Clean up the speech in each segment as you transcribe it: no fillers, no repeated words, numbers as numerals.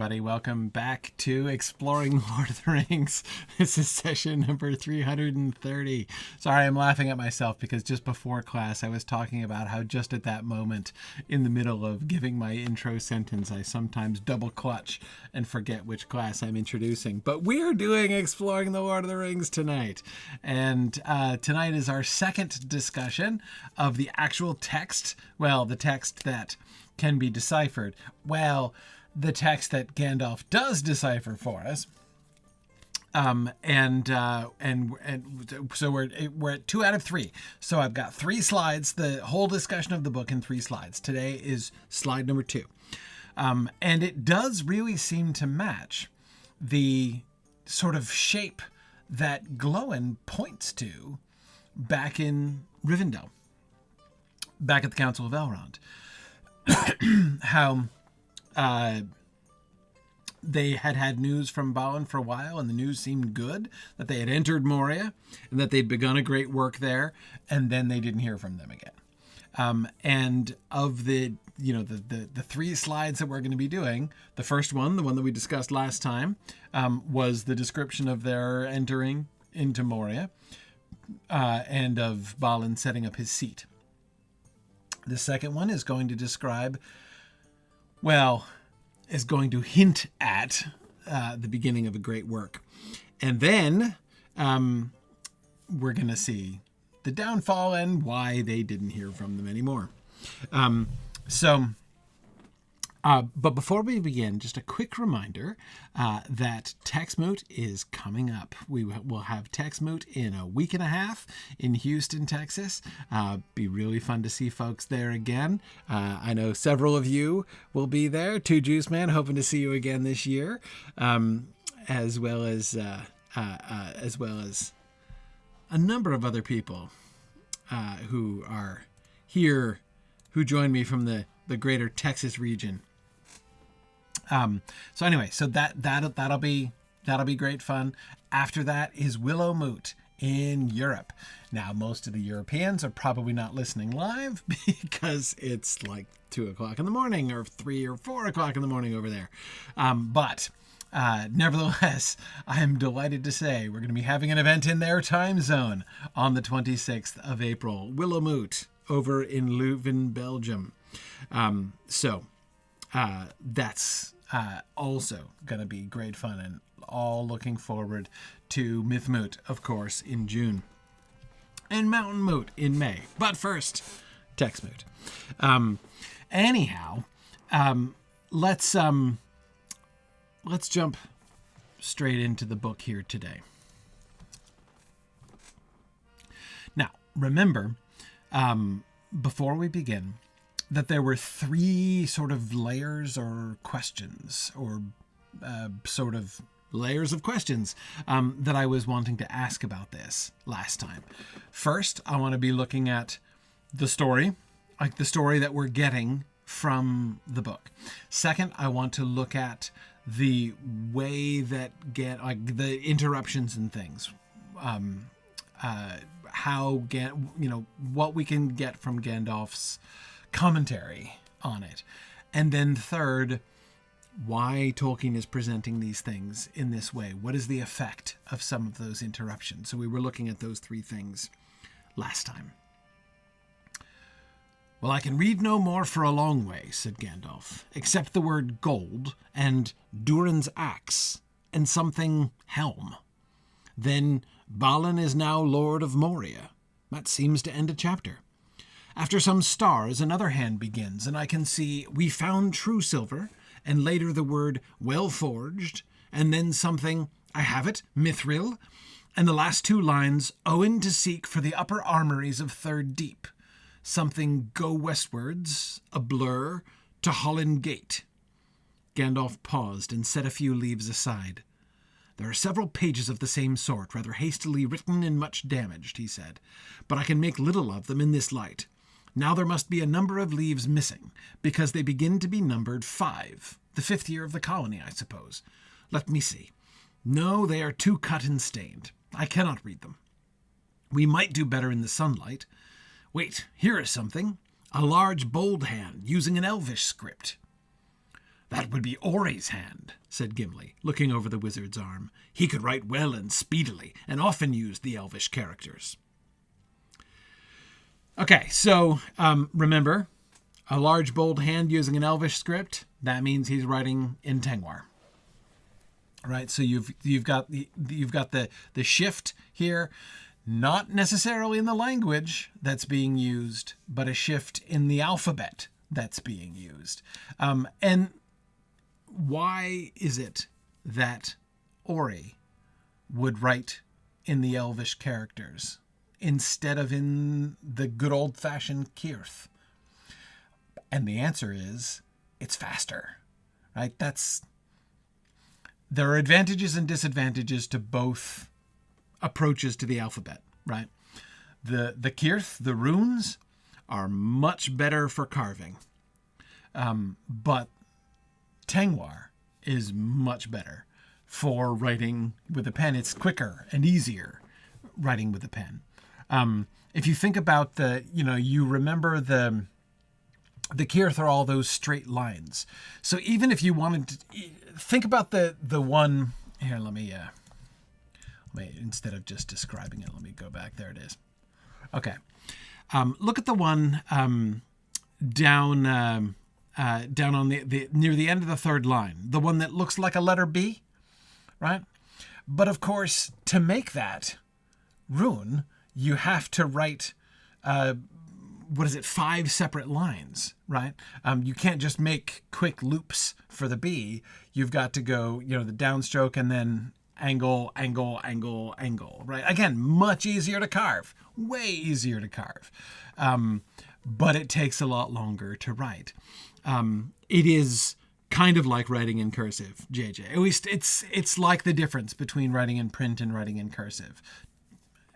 everybody. Welcome back to Exploring Lord of the Rings. This is session number 330. Sorry, I'm laughing at myself because just before class I was talking about how just at that moment in the middle of giving my intro sentence I sometimes double clutch and forget which class I'm introducing. But we're doing Exploring the Lord of the Rings tonight. And tonight is our second discussion of the actual text. Well, the text that can be deciphered. Well, the text that Gandalf does decipher for us. And so we're at 2 out of 3. So I've got 3 slides, the whole discussion of the book in 3 slides. Today is slide number 2. And it does really seem to match the sort of shape that Glóin points to back in Rivendell, back at the Council of Elrond. How they had news from Balin for a while, and the news seemed good, that they had entered Moria and that they'd begun a great work there, and then they didn't hear from them again. And of the 3 slides that we're going to be doing, the first one, the one that we discussed last time, was the description of their entering into Moria and of Balin setting up his seat. The second one is going to describe, is going to hint at the beginning of a great work. And then we're going to see the downfall and why they didn't hear from them anymore. But before we begin, just a quick reminder that TexMoot is coming up. We will have TexMoot in a week and a half in Houston, Texas. Be really fun to see folks there again. I know several of you will be there. 2 Juice Man, hoping to see you again this year, as well as a number of other people who are here, who join me from the greater Texas region. So anyway, so that'll be great fun. After that is Willow Moot in Europe. Now, most of the Europeans are probably not listening live because it's like 2 o'clock in the morning or 3 or 4 o'clock in the morning over there. But nevertheless, I am delighted to say we're going to be having an event in their time zone on the 26th of April. Willow Moot over in Leuven, Belgium. That's also going to be great fun, and all looking forward to Myth Moot, of course, in June, and Mountain Moot in May. But first, Tex Moot. Let's jump straight into the book here today. Now, remember, before we begin, that there were 3 sort of layers or questions, or sort of layers of questions that I was wanting to ask about this last time. First, I want to be looking at the story, like the story that we're getting from the book. Second, I want to look at the way that the interruptions and things, what we can get from Gandalf's commentary on it. And then third, why Tolkien is presenting these things in this way. What is the effect of some of those interruptions? So we were looking at those 3 things last time. Well, I can read no more for a long way, said Gandalf, except the word gold and Durin's axe and something helm. Then Balin is now Lord of Moria. That seems to end a chapter. After some stars, another hand begins, and I can see we found true silver, and later the word well forged, and then something, I have it, mithril, and the last 2 lines, Owen to seek for the upper armories of Third Deep, something go westwards, a blur, to Holland Gate. Gandalf paused and set a few leaves aside. There are several pages of the same sort, rather hastily written and much damaged, he said, but I can make little of them in this light. Now there must be a number of leaves missing, because they begin to be numbered 5, the 5th year of the colony, I suppose. Let me see. No, they are too cut and stained. I cannot read them. We might do better in the sunlight. Wait, here is something. A large, bold hand, using an Elvish script. That would be Ori's hand, said Gimli, looking over the wizard's arm. He could write well and speedily, and often used the Elvish characters. Okay, so remember, a large, bold hand using an Elvish script, that means he's writing in Tengwar. Right, so you've got the shift here, not necessarily in the language that's being used, but a shift in the alphabet that's being used. And why is it that Ori would write in the Elvish characters instead of in the good old-fashioned Cirth? And the answer is, it's faster, right? There are advantages and disadvantages to both approaches to the alphabet, right? The Cirth, the runes, are much better for carving. But Tengwar is much better for writing with a pen. It's quicker and easier writing with a pen. If you think about you remember the Cirth are all those straight lines. So even if you wanted to think about the one here, let me instead of just describing it, let me go back. There it is. Okay. Look at the one down on the near the end of the third line, the one that looks like a letter B, right? But of course, to make that rune, you have to write 5 separate lines, right? You can't just make quick loops for the B. You've got to go, the downstroke and then angle, angle, angle, angle, right? Again, much easier to carve, way easier to carve. But it takes a lot longer to write. It is kind of like writing in cursive, JJ. At least it's like the difference between writing in print and writing in cursive.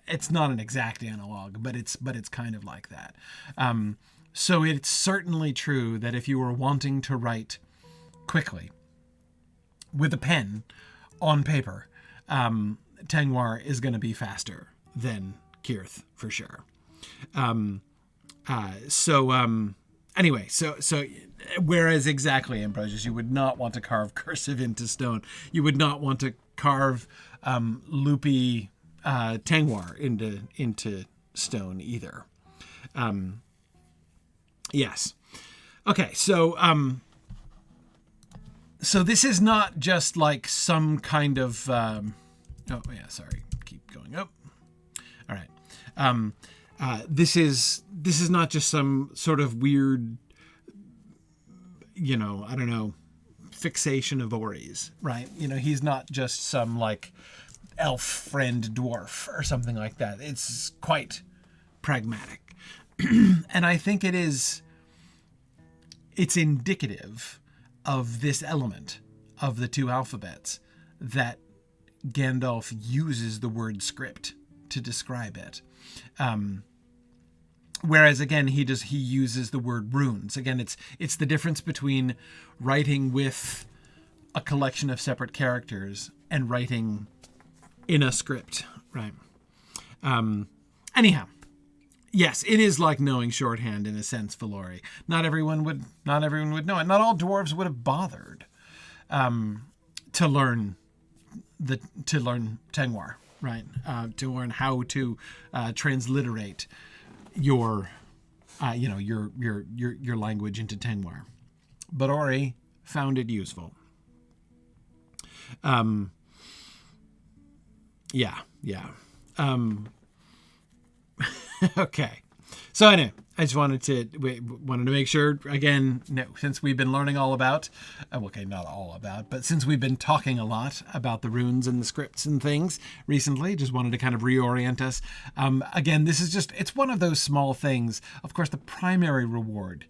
It's not an exact analog, but it's kind of like that. So it's certainly true that if you were wanting to write quickly with a pen on paper, Tengwar is going to be faster than Cirth for sure. Anyway, so whereas exactly, Ambrosius, you would not want to carve cursive into stone. You would not want to carve loopy Tengwar into stone either. Yes. Okay, so this is not just like some kind of keep going up. All right. This is not just some sort of weird, fixation of Ori's, right? He's not just some like elf friend dwarf or something like that. It's quite pragmatic. And I think it's indicative of this element of the two alphabets that Gandalf uses the word script to describe it. Whereas again, he uses the word runes. Again, it's the difference between writing with a collection of separate characters and writing in a script, right? Anyhow, yes, it is like knowing shorthand in a sense, Valori. Not everyone would know it. Not all dwarves would have bothered to learn Tengwar, right? To learn how to transliterate your language into Tengwar. But Ori found it useful. Okay. So anyway, I just wanted to make sure, again, since we've been learning all about, not all about, but since we've been talking a lot about the runes and the scripts and things recently, just wanted to kind of reorient us. Again, it's one of those small things. Of course, the primary reward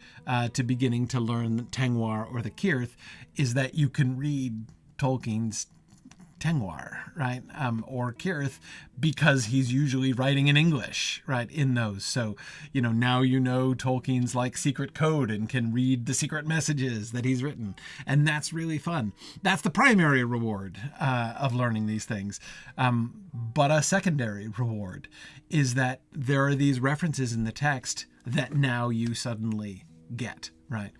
to beginning to learn Tengwar or the Cirth is that you can read Tolkien's Tengwar, right? Or Cirth, because he's usually writing in English, right? In those. So, now Tolkien's like secret code and can read the secret messages that he's written. And that's really fun. That's the primary reward of learning these things. But a secondary reward is that there are these references in the text that now you suddenly get, right?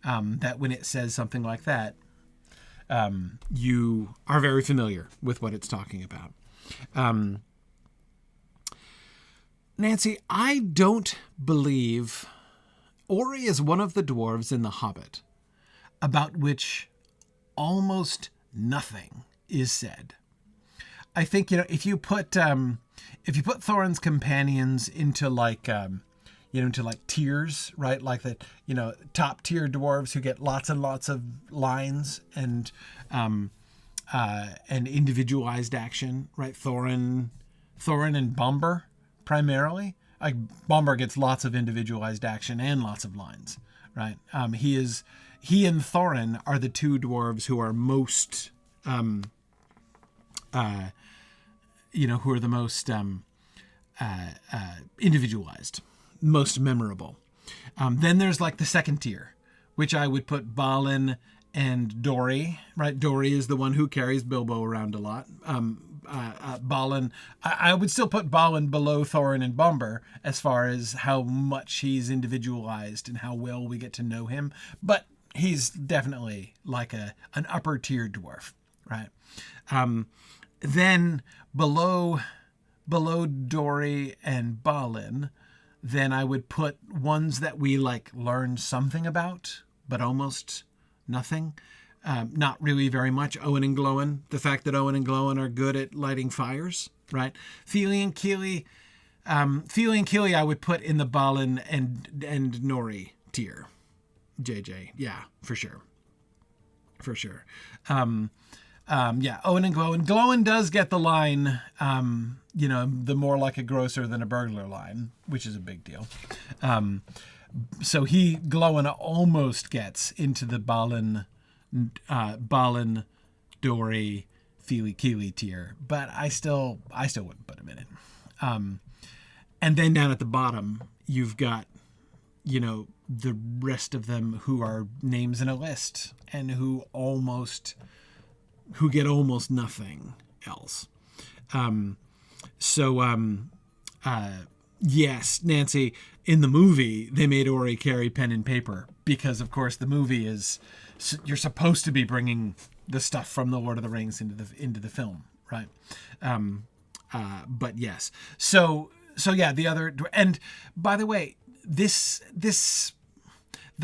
That when it says something like that, you are very familiar with what it's talking about. Nancy, I don't believe Ori is one of the dwarves in The Hobbit about which almost nothing is said. I think, if you put Thorin's companions into into like tiers, right? Like the, top tier dwarves who get lots and lots of lines and individualized action, right? Thorin and Bombur primarily. Like Bombur gets lots of individualized action and lots of lines, right? He and Thorin are the two dwarves who are most, who are the most individualized, most memorable. Then there's like the second tier, which I would put Balin and Dori, right? Dori is the one who carries Bilbo around a lot. Balin, I would still put Balin below Thorin and Bombur as far as how much he's individualized and how well we get to know him. But he's definitely like an upper tier dwarf, right? Then below Dori and Balin, then I would put ones that we like learn something about, but almost nothing. Not really very much. Owen and Glóin. The fact that Owen and Glóin are good at lighting fires, right? Fili and Kili I would put in the Balin and Nori tier. JJ, yeah, for sure. Owen and Glóin. Glóin does get the line, the more like a grocer than a burglar line, which is a big deal. So Glóin almost gets into the Balin, Dori, Fili, Kili tier, but I still wouldn't put him in it. And then down at the bottom, you've got, the rest of them who are names in a list and who get almost nothing else. Yes, Nancy, in the movie, they made Ori carry pen and paper because, of course, the movie is, you're supposed to be bringing the stuff from the Lord of the Rings into the film, right? But yes. So yeah, the other, and by the way, the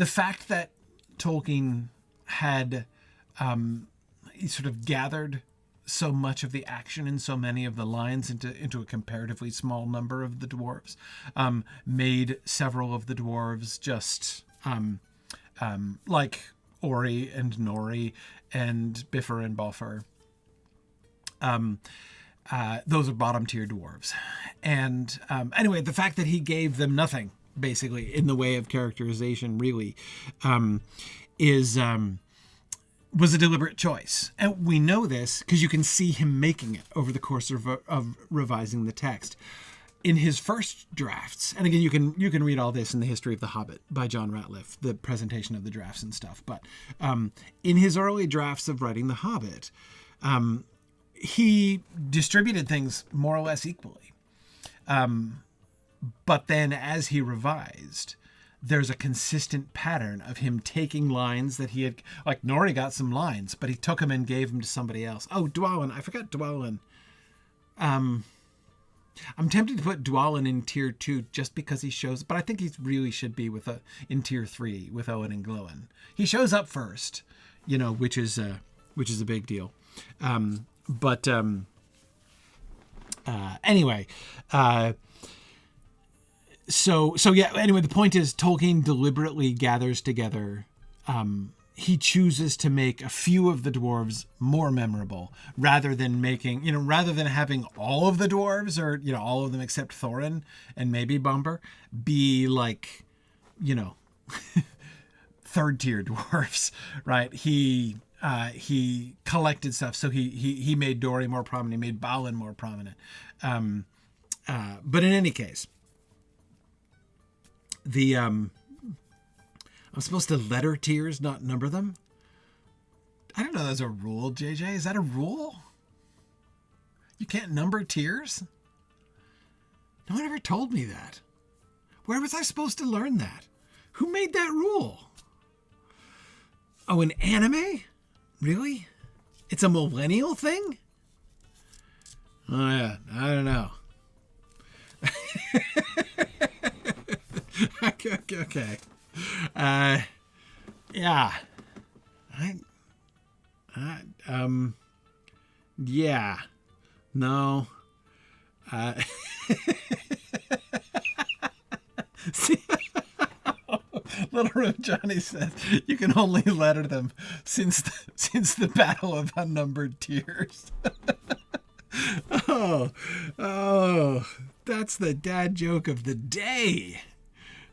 fact that Tolkien had sort of gathered so much of the action and so many of the lines into a comparatively small number of the dwarves, made several of the dwarves just like Ori and Nori and Bifur and Balfur. Those are bottom tier dwarves. And anyway, the fact that he gave them nothing, basically, in the way of characterization, really, was a deliberate choice. And we know this because you can see him making it over the course of revising the text. In his first drafts, and again, you can read all this in The History of the Hobbit by John Ratliff, the presentation of the drafts and stuff. But in his early drafts of writing The Hobbit, he distributed things more or less equally. But then as he revised, there's a consistent pattern of him taking lines that he had, like Nori got some lines, but he took them and gave them to somebody else. Oh, Dwalin. I forgot Dwalin. I'm tempted to put Dwalin in tier 2 just because he shows, but I think he really should be in tier 3 with Owen and Glóin. He shows up first, which is a big deal. Anyway, so yeah, anyway, the point is Tolkien deliberately gathers together, he chooses to make a few of the dwarves more memorable rather than having all of the dwarves or, all of them except Thorin and maybe Bombur be like, third tier dwarves, right? He collected stuff. So he made Dori more prominent. He made Balin more prominent. But in any case, I'm supposed to letter tiers, not number them? I don't know there's a rule, JJ. Is that a rule? You can't number tiers? No one ever told me that. Where was I supposed to learn that? Who made that rule? Oh, an anime? Really? It's a millennial thing? Oh, yeah. I don't know. Okay. Yeah. Yeah. No. See, Little Room Johnny says you can only letter them since the Battle of Unnumbered Tears. Oh, that's the dad joke of the day.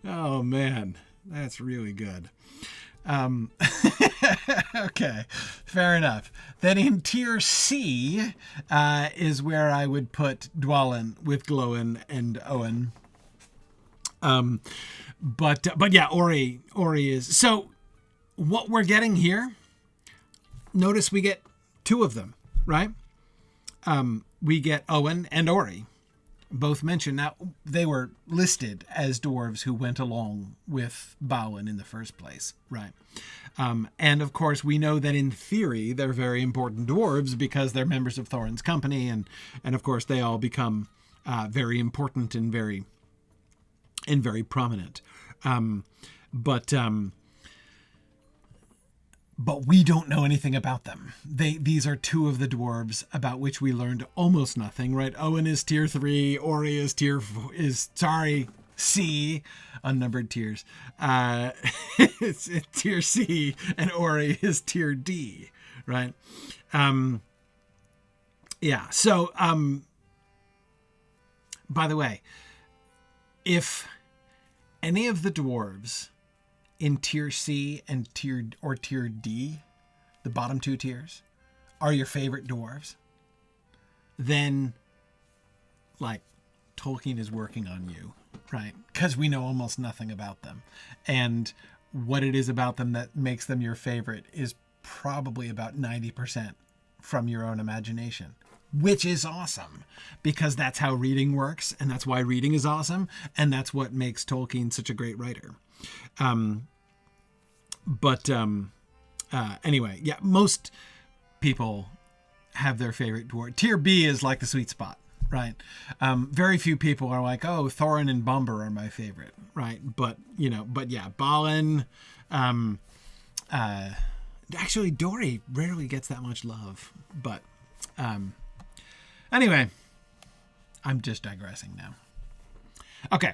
Oh man, that's really good. Okay, fair enough. Then in tier C is where I would put Dwalin with Glowin and Owen. But yeah, Ori is. So what we're getting here, notice we get two of them, right? We get Owen and Ori, both mentioned. Now, they were listed as dwarves who went along with Balin in the first place, right? And of course, we know that in theory, they're very important dwarves because they're members of Thorin's company. And of course, they all become very important and very prominent. But we don't know anything about them. These are two of the dwarves about which we learned almost nothing, right? Owen is tier 3, Ori is C, unnumbered tiers. It's tier C, and Ori is tier D, right? Yeah. So, by the way, if any of the dwarves in tier C and tier D, the bottom two tiers, are your favorite dwarves, then like Tolkien is working on you, right? Because we know almost nothing about them. And what it is about them that makes them your favorite is probably about 90% from your own imagination, which is awesome because that's how reading works. And that's why reading is awesome. And that's what makes Tolkien such a great writer. Anyway, yeah, most people have their favorite dwarf. Tier B is like the sweet spot, right? Very few people are like, oh, Thorin and Bumber are my favorite, right? But yeah, Balin, actually Dori rarely gets that much love, but, anyway, I'm just digressing now. Okay.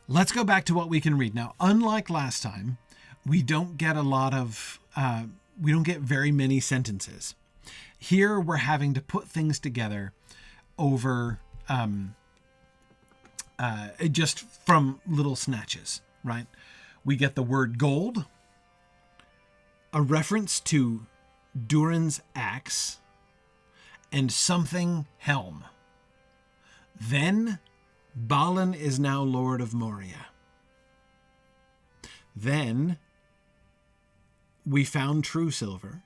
Let's go back to what we can read. Now, unlike last time, we don't get we don't get very many sentences. Here, we're having to put things together over just from little snatches, right? We get the word gold, a reference to Durin's axe, and something helm. Then Balin is now Lord of Moria. Then we found true silver,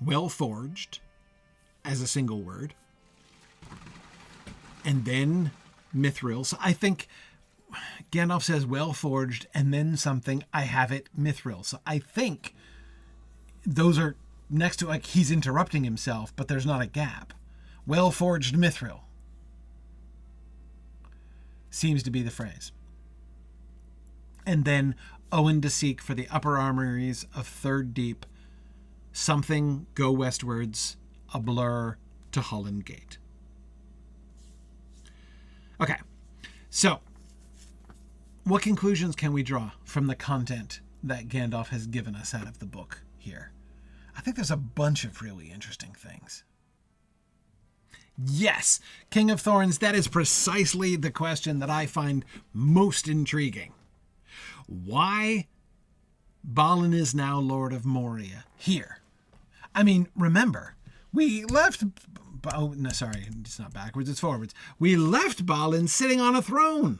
well forged, as a single word. And then mithril. So I think Gandalf says well forged and then something, I have it, mithril. So I think those are next to, like, he's interrupting himself, but there's not a gap. Well forged mithril seems to be the phrase. And then Owen to seek for the upper armories of Third Deep, something go westwards, a blur to Holland Gate. Okay, so what conclusions can we draw from the content that Gandalf has given us out of the book here? I think there's a bunch of really interesting things. Yes, King of Thorns, that is precisely the question that I find most intriguing. Why Balin is now Lord of Moria here? I mean, remember, we left... Oh, no, sorry, it's not backwards, it's forwards. We left Balin sitting on a throne.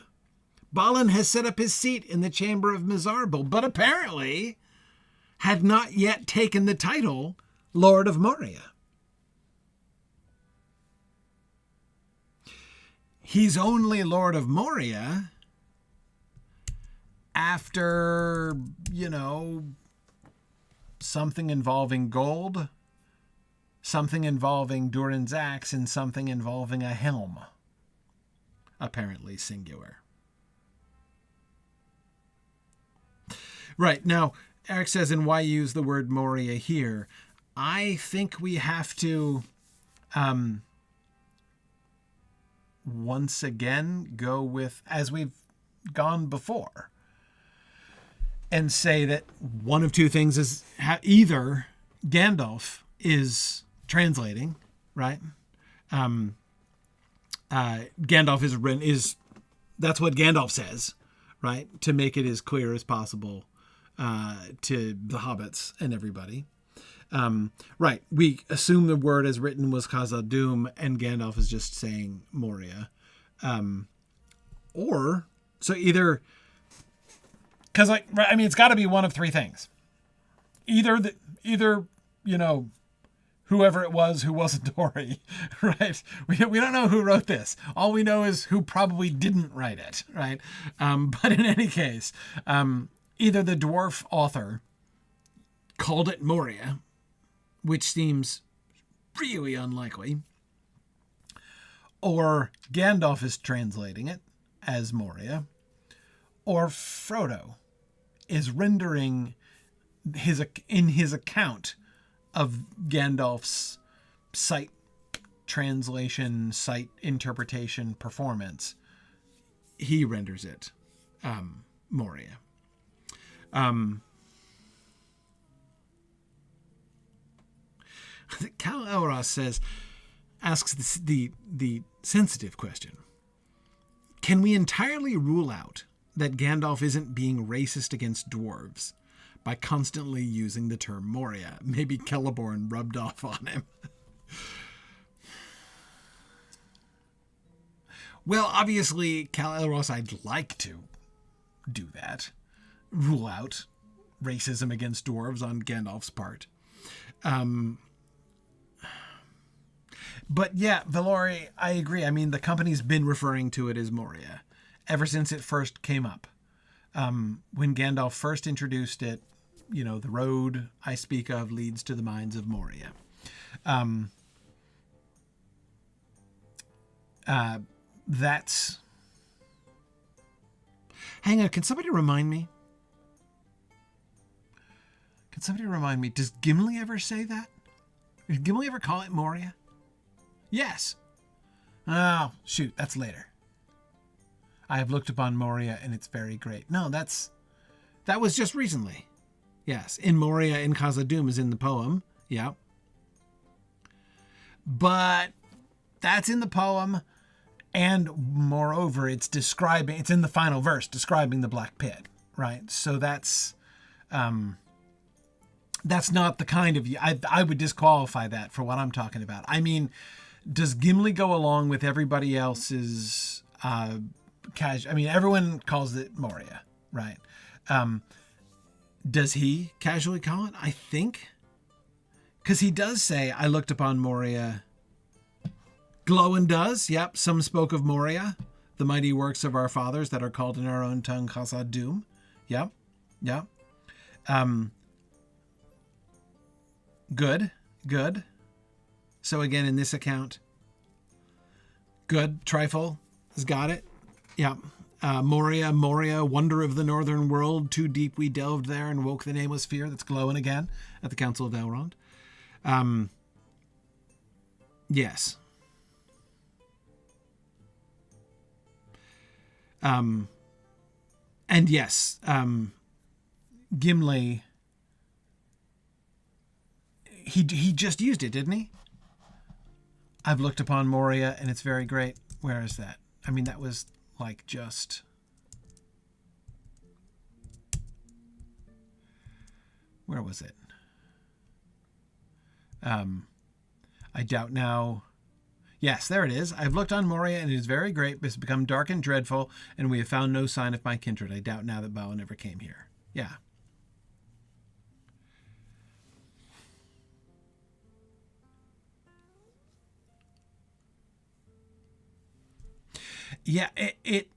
Balin has set up his seat in the chamber of Mazarbul, but apparently had not yet taken the title Lord of Moria. He's only Lord of Moria after, something involving gold, something involving Durin's axe, and something involving a helm. Apparently singular. Right, now, Eric says, and why use the word Moria here? I think we have to once again go with, as we've gone before, and say that one of two things is either Gandalf is translating, right? Gandalf is that's what Gandalf says, right? To make it as clear as possible to the hobbits and everybody. Right. We assume the word as written was Khazad-dûm, and Gandalf is just saying Moria. Or, so either, because it's got to be one of three things. Either, whoever it was who wasn't Dori, right? We don't know who wrote this. All we know is who probably didn't write it, right? But in any case, either the dwarf author called it Moria, which seems really unlikely, or Gandalf is translating it as Moria, or Frodo is rendering in his account of Gandalf's sight translation, sight interpretation performance, he renders it Moria. Cal Elros asks the sensitive question. Can we entirely rule out that Gandalf isn't being racist against dwarves by constantly using the term Moria? Maybe Celeborn rubbed off on him. Well, obviously, Cal Elros, I'd like to do that. Rule out racism against dwarves on Gandalf's part. But yeah, Valori, I agree. I mean, the company's been referring to it as Moria ever since it first came up. When Gandalf first introduced it, the road I speak of leads to the mines of Moria. That's... Hang on, can somebody remind me? Does Gimli ever say that? Did Gimli ever call it Moria? Yes. Oh, shoot, that's later. I have looked upon Moria and it's very great. No, that was just recently. Yes, in Moria in Khazad-dûm is in the poem. Yeah. But that's in the poem, and moreover, it's in the final verse describing the Black Pit, right? So that's not the kind of... I would disqualify that for what I'm talking about. I mean, does Gimli go along with everybody else's everyone calls it Moria, right? Does he casually call it? I think. Because he does say, I looked upon Moria. Glowin does. Yep. Some spoke of Moria, the mighty works of our fathers that are called in our own tongue Khazad-dûm. Yep. Yep. Good. So again, in this account, good. Trifle has got it. Yeah. Moria, wonder of the northern world. Too deep we delved there and woke the nameless fear. That's Glowin again at the Council of Elrond. Yes. And yes, Gimli, he just used it, didn't he? I've looked upon Moria and it's very great. Where is that? I mean, that was like just... Where was it? I doubt now. Yes, there it is. I've looked on Moria and it is very great. It's become dark and dreadful, and we have found no sign of my kindred. I doubt now that Balin ever came here. Yeah. Yeah, it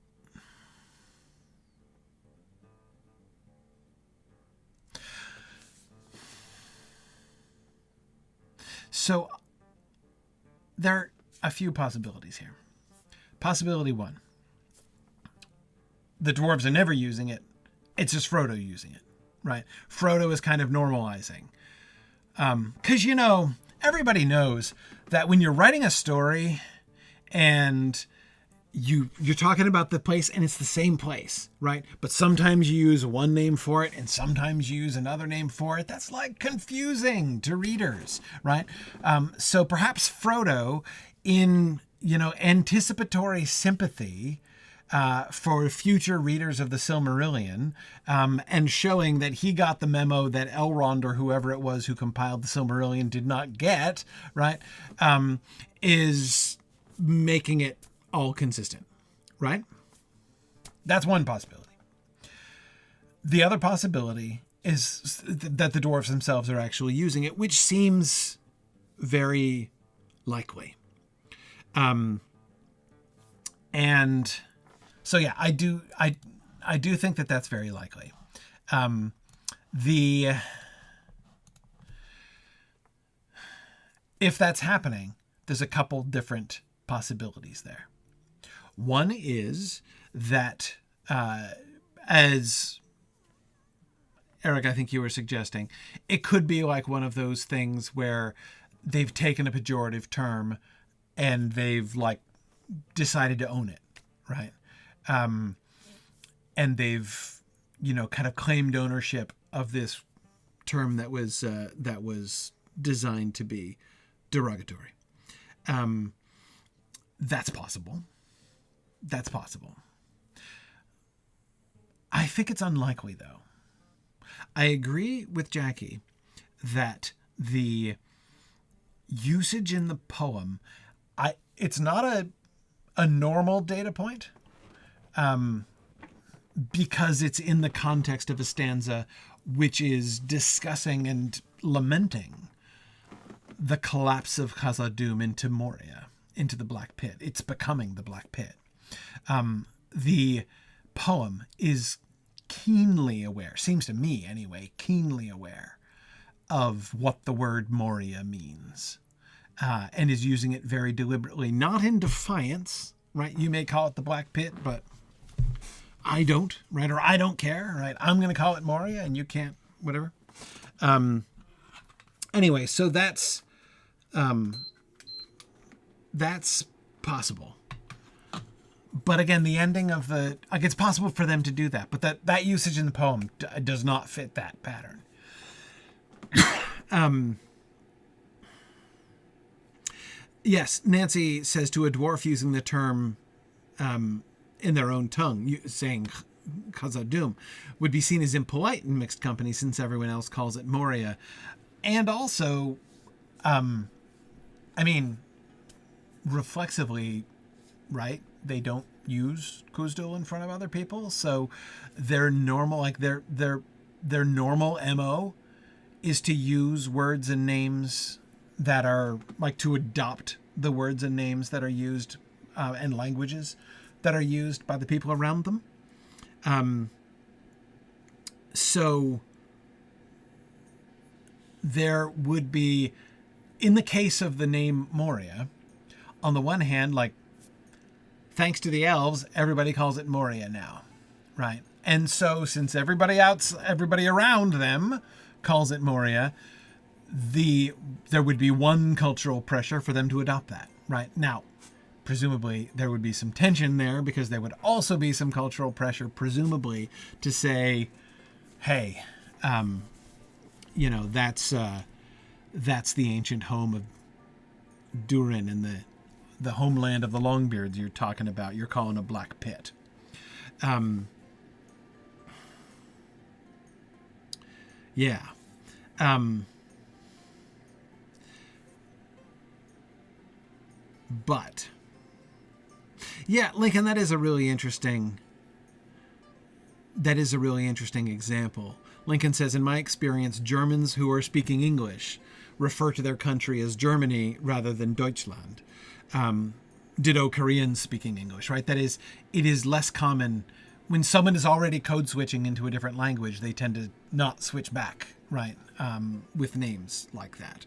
So there are a few possibilities here. Possibility one, the dwarves are never using it. It's just Frodo using it, right? Frodo is kind of normalizing. Because, everybody knows that when you're writing a story and you're talking about the place and it's the same place, right? But sometimes you use one name for it and sometimes you use another name for it. That's like confusing to readers, right? So perhaps Frodo, in, anticipatory sympathy for future readers of the Silmarillion, and showing that he got the memo that Elrond or whoever it was who compiled the Silmarillion did not get, right, is making it all consistent, right? That's one possibility. The other possibility is that the dwarves themselves are actually using it, which seems very likely. And so, yeah, I do think that that's very likely. If that's happening, there's a couple different possibilities there. One is that, as Eric, I think you were suggesting, it could be like one of those things where they've taken a pejorative term and they've decided to own it, right? And they've, kind of claimed ownership of this term that was designed to be derogatory. That's possible. That's possible. I think it's unlikely, though. I agree with Jackie that the usage in the poem, it's not a normal data point, because it's in the context of a stanza which is discussing and lamenting the collapse of Khazad-dûm into Moria, into the Black Pit. It's becoming the Black Pit. The poem is keenly aware, seems to me anyway, keenly aware of what the word Moria means, and is using it very deliberately, not in defiance, right? You may call it the Black Pit, but I don't, right? Or I don't care, right? I'm going to call it Moria and you can't, whatever. Anyway, so that's possible. But again, the ending of it's possible for them to do that, but that usage in the poem does not fit that pattern. Yes, Nancy says, to a dwarf using the term in their own tongue, saying Khazad-dûm would be seen as impolite in mixed company since everyone else calls it Moria. And also, reflexively, right? They don't use Khazad-dûm in front of other people, so their normal, their normal MO is to use words and names that are to adopt the words and names that are used and languages that are used by the people around them. So there would be, in the case of the name Moria, on the one hand, thanks to the elves, everybody calls it Moria now, right? And so since everybody around them calls it Moria, there would be one cultural pressure for them to adopt that, right? Now, presumably there would be some tension there because there would also be some cultural pressure, presumably, to say, hey, that's the ancient home of Durin and the homeland of the Longbeards you're talking about. You're calling a Black Pit. Yeah. But yeah, Lincoln, that is a really interesting example. Lincoln says, in my experience, Germans who are speaking English refer to their country as Germany rather than Deutschland. Ditto Koreans speaking English, right? That is, it is less common when someone is already code switching into a different language, they tend to not switch back, right? With names like that.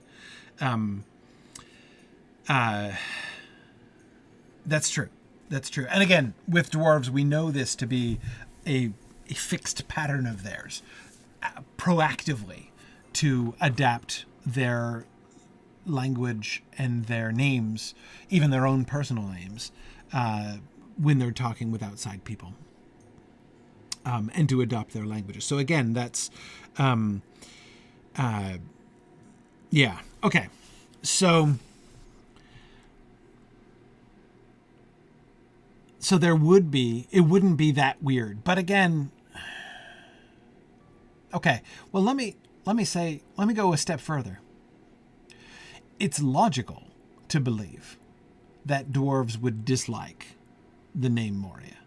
That's true. That's true. And again, with dwarves, we know this to be a fixed pattern of theirs, proactively to adapt their language and their names, even their own personal names, when they're talking with outside people, and to adopt their languages. So again, that's, yeah. Okay. So it wouldn't be that weird. But again, okay, well, let me go a step further. It's logical to believe that dwarves would dislike the name Moria.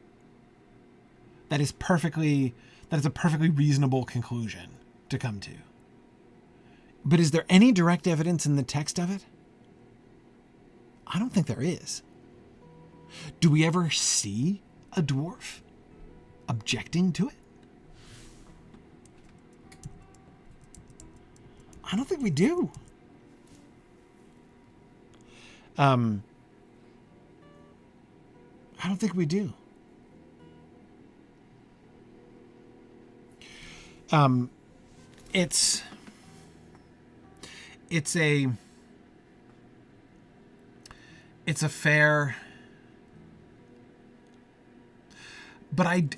That is a perfectly reasonable conclusion to come to. But is there any direct evidence in the text of it? I don't think there is. Do we ever see a dwarf objecting to it? I don't think we do. I don't think we do. It's a fair, but I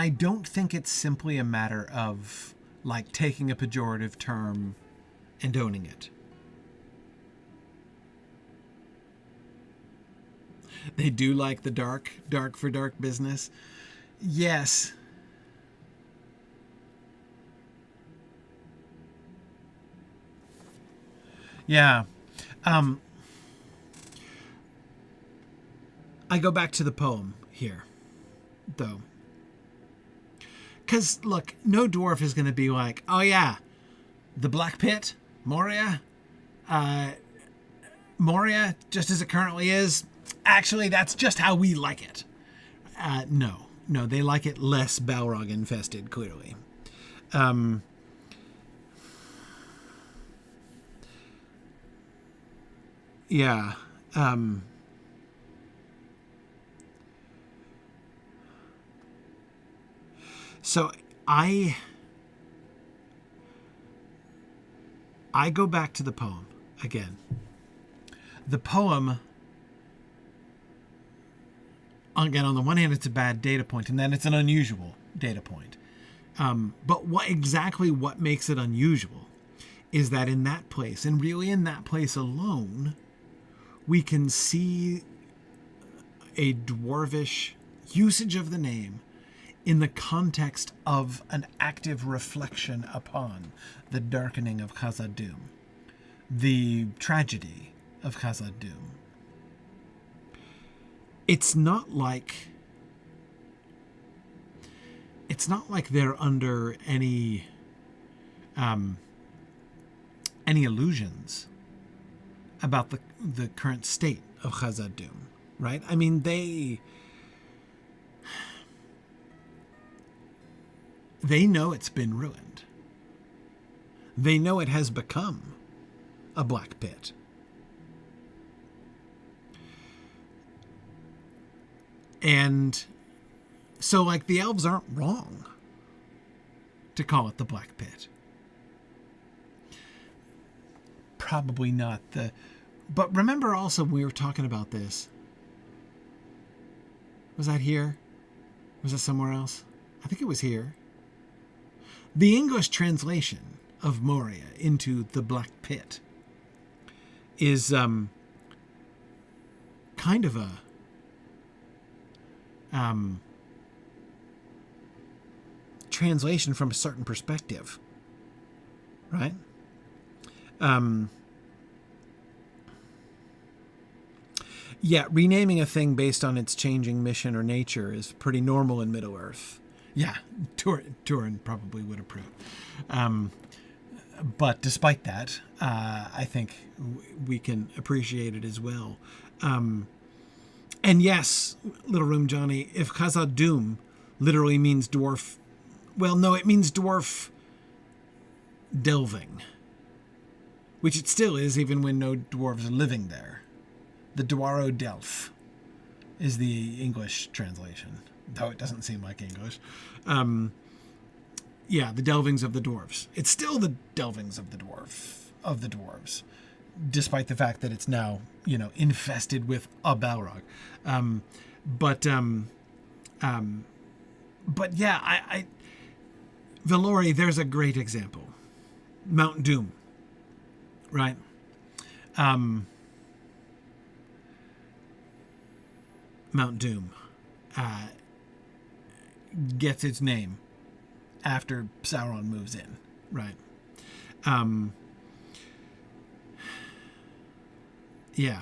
don't think it's simply a matter of like taking a pejorative term and owning it. They do like the dark for dark business. Yes. Yeah. I go back to the poem here, though. Because, look, no dwarf is going to be like, oh yeah, the Black Pit, Moria, just as it currently is, actually, that's just how we like it. No, they like it less Balrog infested, clearly. Yeah. So I go back to the poem again. The poem, again, on the one hand, it's a bad data point, and then it's an unusual data point. But what makes it unusual is that in that place, and really in that place alone, we can see a dwarvish usage of the name in the context of an active reflection upon the darkening of Khazad-dûm, the tragedy of Khazad-dûm. It's not like they're under any illusions about the current state of Khazad-dûm, right? I mean, they know it's been ruined. They know it has become a black pit. And so, like, the elves aren't wrong to call it the Black Pit. Probably not but remember also when we were talking about this, was that here? Was that somewhere else? I think it was here. The English translation of Moria into the Black Pit is kind of a translation from a certain perspective, right? Yeah, renaming a thing based on its changing mission or nature is pretty normal in Middle-earth. Yeah, Thorin probably would approve. But despite that, I think we can appreciate it as well. And yes, Little Room Johnny, if Khazad-dûm literally means dwarf, well, no, it means dwarf delving, which it still is even when no dwarves are living there, The Dwaro Delph is the English translation, though it doesn't seem like English. Yeah, the delvings of the dwarves. It's still the delvings of the dwarves, despite the fact that it's now, infested with a Balrog. But yeah, Valori, there's a great example. Mount Doom, right? Mount Doom gets its name after Sauron moves in, right? Yeah.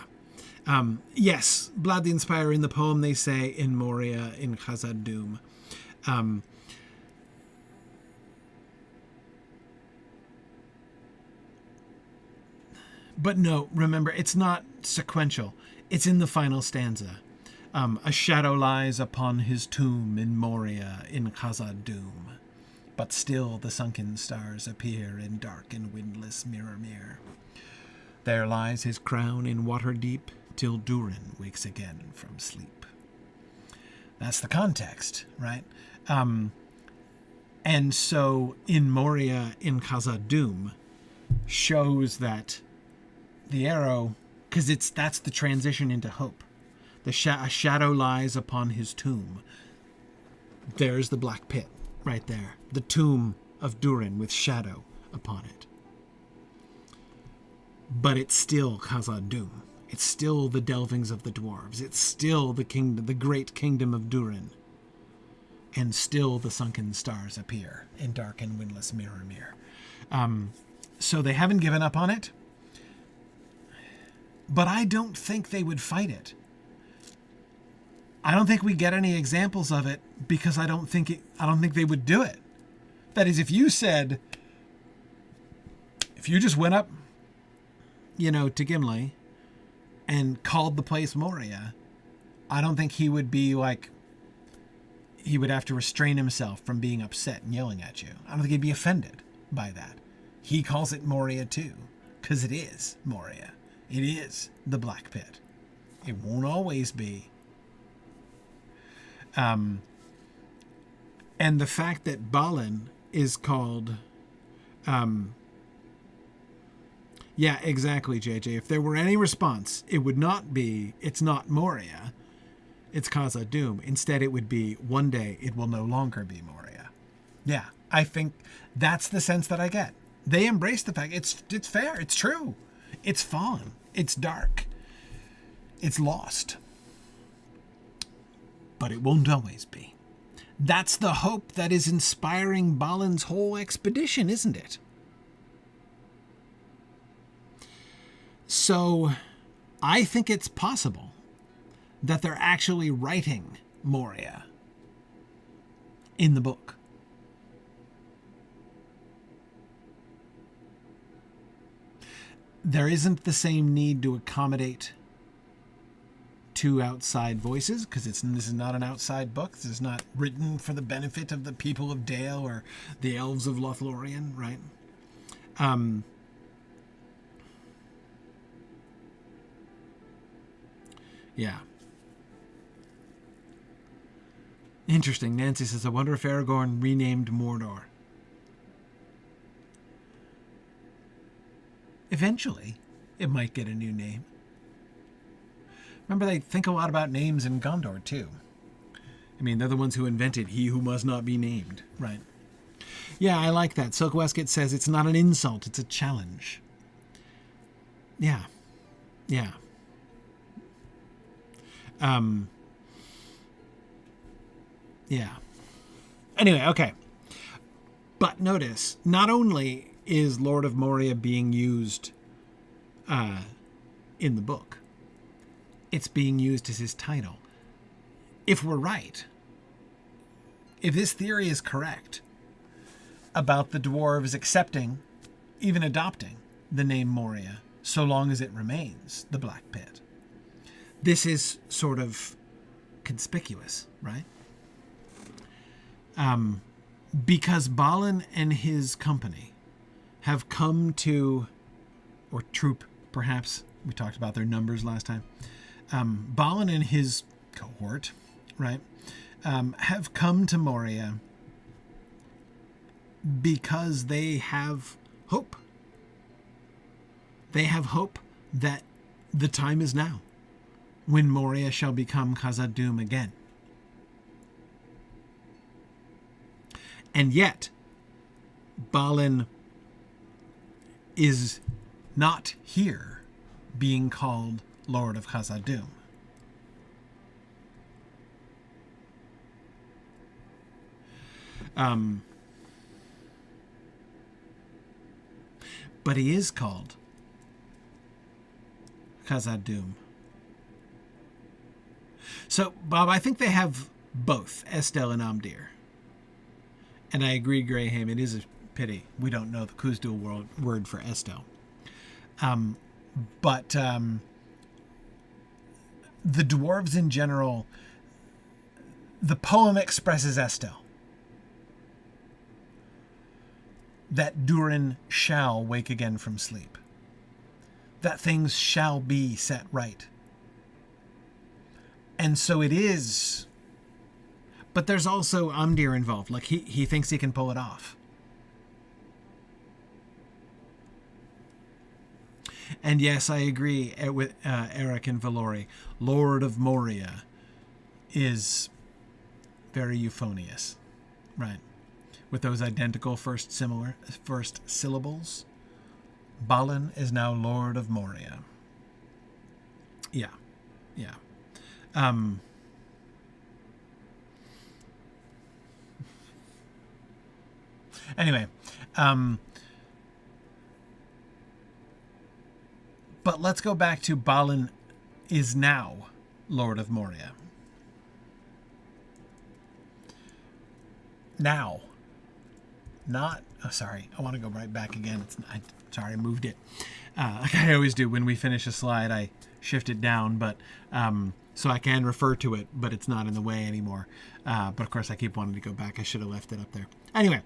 Yes, Blood the Inspirer in the poem, they say, in Moria, in Khazad-dûm. But no, remember, it's not sequential. It's in the final stanza. A shadow lies upon his tomb in Moria, in Khazad-dûm. But still the sunken stars appear in dark and windless Mirror. There lies his crown in water deep, till Durin wakes again from sleep. That's the context, right? And so in Moria, in Khazad-dûm, shows that the arrow, because that's the transition into hope. A shadow lies upon his tomb. There's the black pit right there. The tomb of Durin with shadow upon it. But it's still Khazad-dûm. It's still the delvings of the dwarves. It's still the kingdom, the great kingdom of Durin. And still the sunken stars appear in dark and windless Mirror. So they haven't given up on it. But I don't think they would fight it. I don't think we get any examples of it because I don't think they would do it. That is, if you just went up, to Gimli and called the place Moria, I don't think he would be like, he would have to restrain himself from being upset and yelling at you. I don't think he'd be offended by that. He calls it Moria too, because it is Moria. It is the Black Pit. It won't always be. And the fact that Balin is called... yeah, exactly, JJ. If there were any response, it would not be, it's not Moria, it's Khazad-dûm. Instead, it would be, one day, it will no longer be Moria. Yeah, I think that's the sense that I get. They embrace the fact, it's fair, it's true. It's fallen. It's dark. It's lost. But it won't always be. That's the hope that is inspiring Balin's whole expedition, isn't it? So, I think it's possible that they're actually writing Moria in the book. There isn't the same need to accommodate two outside voices, because this is not an outside book. This is not written for the benefit of the people of Dale or the elves of Lothlorien, right? Yeah. Interesting. Nancy says, I wonder if Aragorn renamed Mordor. Eventually, it might get a new name. Remember, they think a lot about names in Gondor, too. I mean, they're the ones who invented he who must not be named, right? Yeah, I like that. Silk Westgate says it's not an insult, it's a challenge. Yeah. Yeah. Yeah. Anyway, okay. But notice, not only is Lord of Moria being used in the book, it's being used as his title. If we're right, if this theory is correct about the dwarves accepting, even adopting, the name Moria, so long as it remains the Black Pit, this is sort of conspicuous, right? Because Balin and his company have come to, or troop perhaps, we talked about their numbers last time, Balin and his cohort, right, have come to Moria because they have hope. They have hope that the time is now when Moria shall become Khazad-dûm again. And yet, Balin is not here being called Lord of Khazad-dûm. But he is called Khazad-dûm. So, Bob, I think they have both Estel and Amdir. And I agree, Graham, it is a pity we don't know the Khuzdul word for Estel. But the dwarves in general, the poem expresses Estel. That Durin shall wake again from sleep. That things shall be set right. And so it is. But there's also Amdir involved. Like he thinks he can pull it off. And yes, I agree with Eric and Valori. Lord of Moria is very euphonious. Right. With those identical first syllables. Balin is now Lord of Moria. Yeah. Yeah. Anyway. But let's go back to Balin is now Lord of Moria. Now. Not, oh, sorry, I want to go right back again. Sorry, I moved it. Like I always do when we finish a slide, I shift it down, but so I can refer to it, but it's not in the way anymore. But of course, I keep wanting to go back. I should have left it up there. Anyway,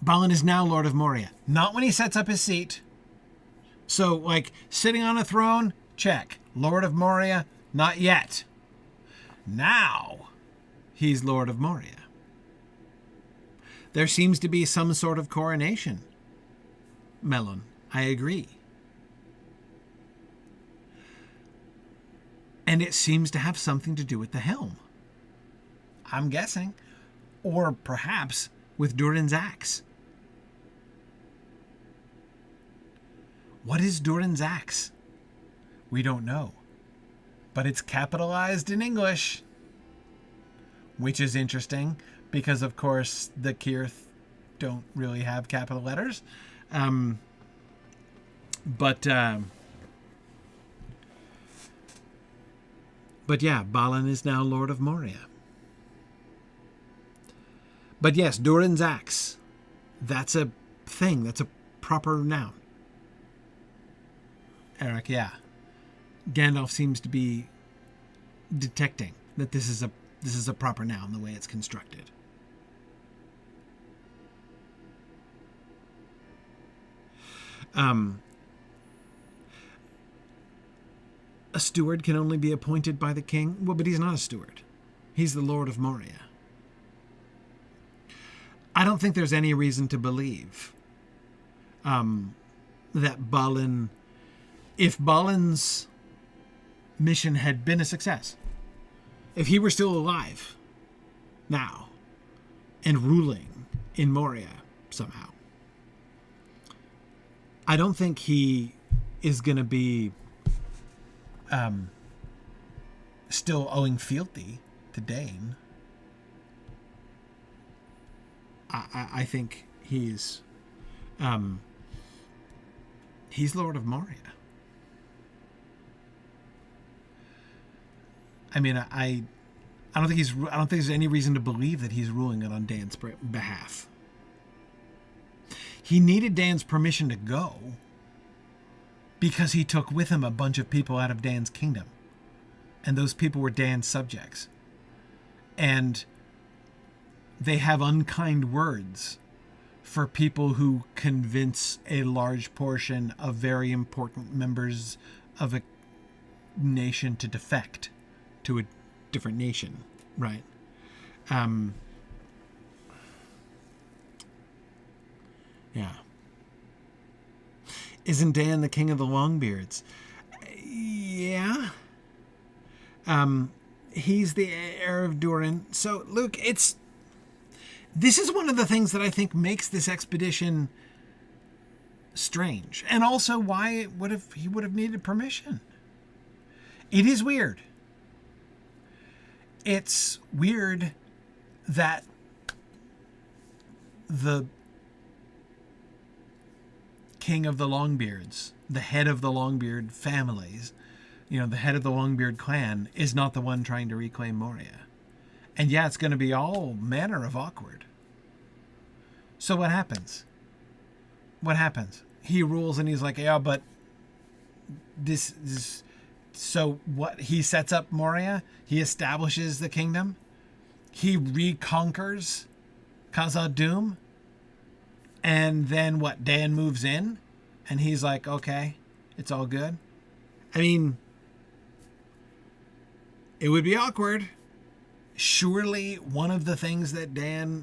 Balin is now Lord of Moria. Not when he sets up his seat. So, like, sitting on a throne, check. Lord of Moria, not yet. Now, he's Lord of Moria. There seems to be some sort of coronation. Melon, I agree. And it seems to have something to do with the helm. I'm guessing. Or perhaps with Durin's axe. What is Durin's axe? We don't know. But it's capitalized in English. Which is interesting. Because, of course, the Kirith don't really have capital letters. But yeah, Balin is now Lord of Moria. But yes, Durin's axe. That's a thing. That's a proper noun. Eric, yeah. Gandalf seems to be detecting that this is a proper noun, the way it's constructed. A steward can only be appointed by the king. Well, but he's not a steward. He's the Lord of Moria. I don't think there's any reason to believe that Balin, if Balin's mission had been a success, if he were still alive now and ruling in Moria somehow, I don't think he is going to be still owing fealty to Dane. I think he's Lord of Moria. I mean, I don't think there's any reason to believe that he's ruling it on Dane's behalf. He needed Dane's permission to go because he took with him a bunch of people out of Dane's kingdom. And those people were Dane's subjects. And they have unkind words for people who convince a large portion of very important members of a nation to defect to a different nation, right? Yeah. Isn't Dan the king of the Longbeards? Yeah. He's the heir of Durin. So, Luke, this is one of the things that I think makes this expedition strange. And also why he would have needed permission. It is weird. It's weird that the king of the Longbeards, the head of the Longbeard families, the head of the Longbeard clan, is not the one trying to reclaim Moria. And yeah, it's going to be all manner of awkward. So what happens? What happens? He rules and he's like, yeah, but this is... So what? He sets up Moria. He establishes the kingdom. He reconquers Khazad-dûm. And then what? Dan moves in and he's like, okay, it's all good. I mean, it would be awkward. Surely one of the things that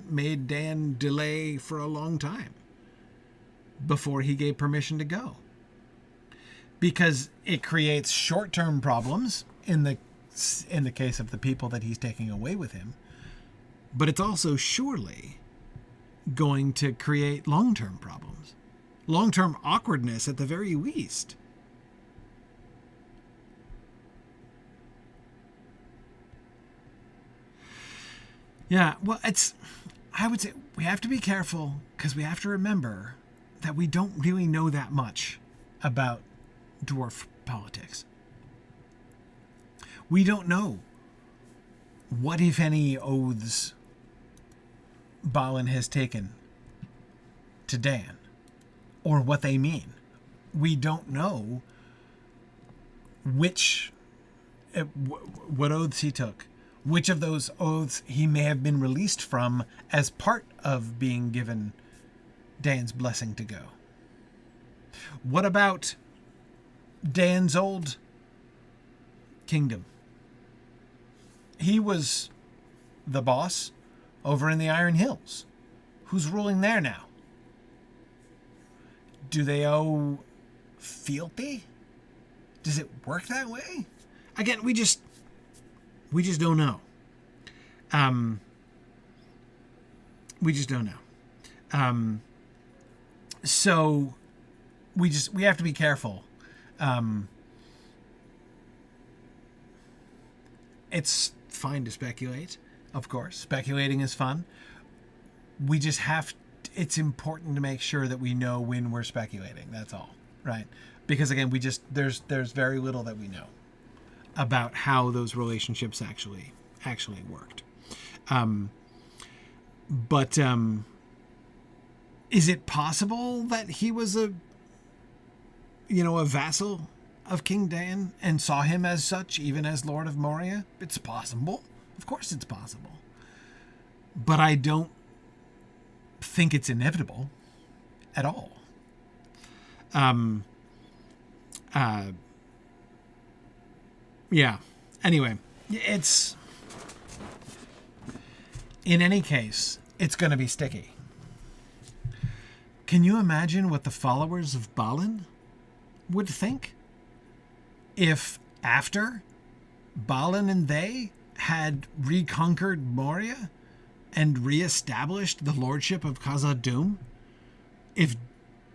made Dan delay for a long time before he gave permission to go. Because it creates short-term problems in the case of the people that he's taking away with him. But it's also surely going to create long-term problems. Long-term awkwardness at the very least. Yeah, well, I would say we have to be careful because we have to remember that we don't really know that much about dwarf politics. We don't know what, if any, oaths Balin has taken to Dan or what they mean. We don't know what oaths he took, which of those oaths he may have been released from as part of being given Dan's blessing to go. What about Dan's old kingdom? He was the boss over in the Iron Hills. Who's ruling there now? Do they owe fealty? Does it work that way? Again, we just don't know. We just don't know. So we have to be careful. It's fine to speculate, of course. Speculating is fun. We just it's important to make sure that we know when we're speculating. That's all, right? Because again, there's very little that we know about how those relationships actually worked. But is it possible that he was a vassal of King Dan and saw him as such, even as Lord of Moria? It's possible. Of course it's possible. But I don't think it's inevitable at all. Yeah. Anyway, in any case, it's going to be sticky. Can you imagine what the followers of Balin would think if after Balin and they had reconquered Moria and reestablished the lordship of Khazad-dûm, if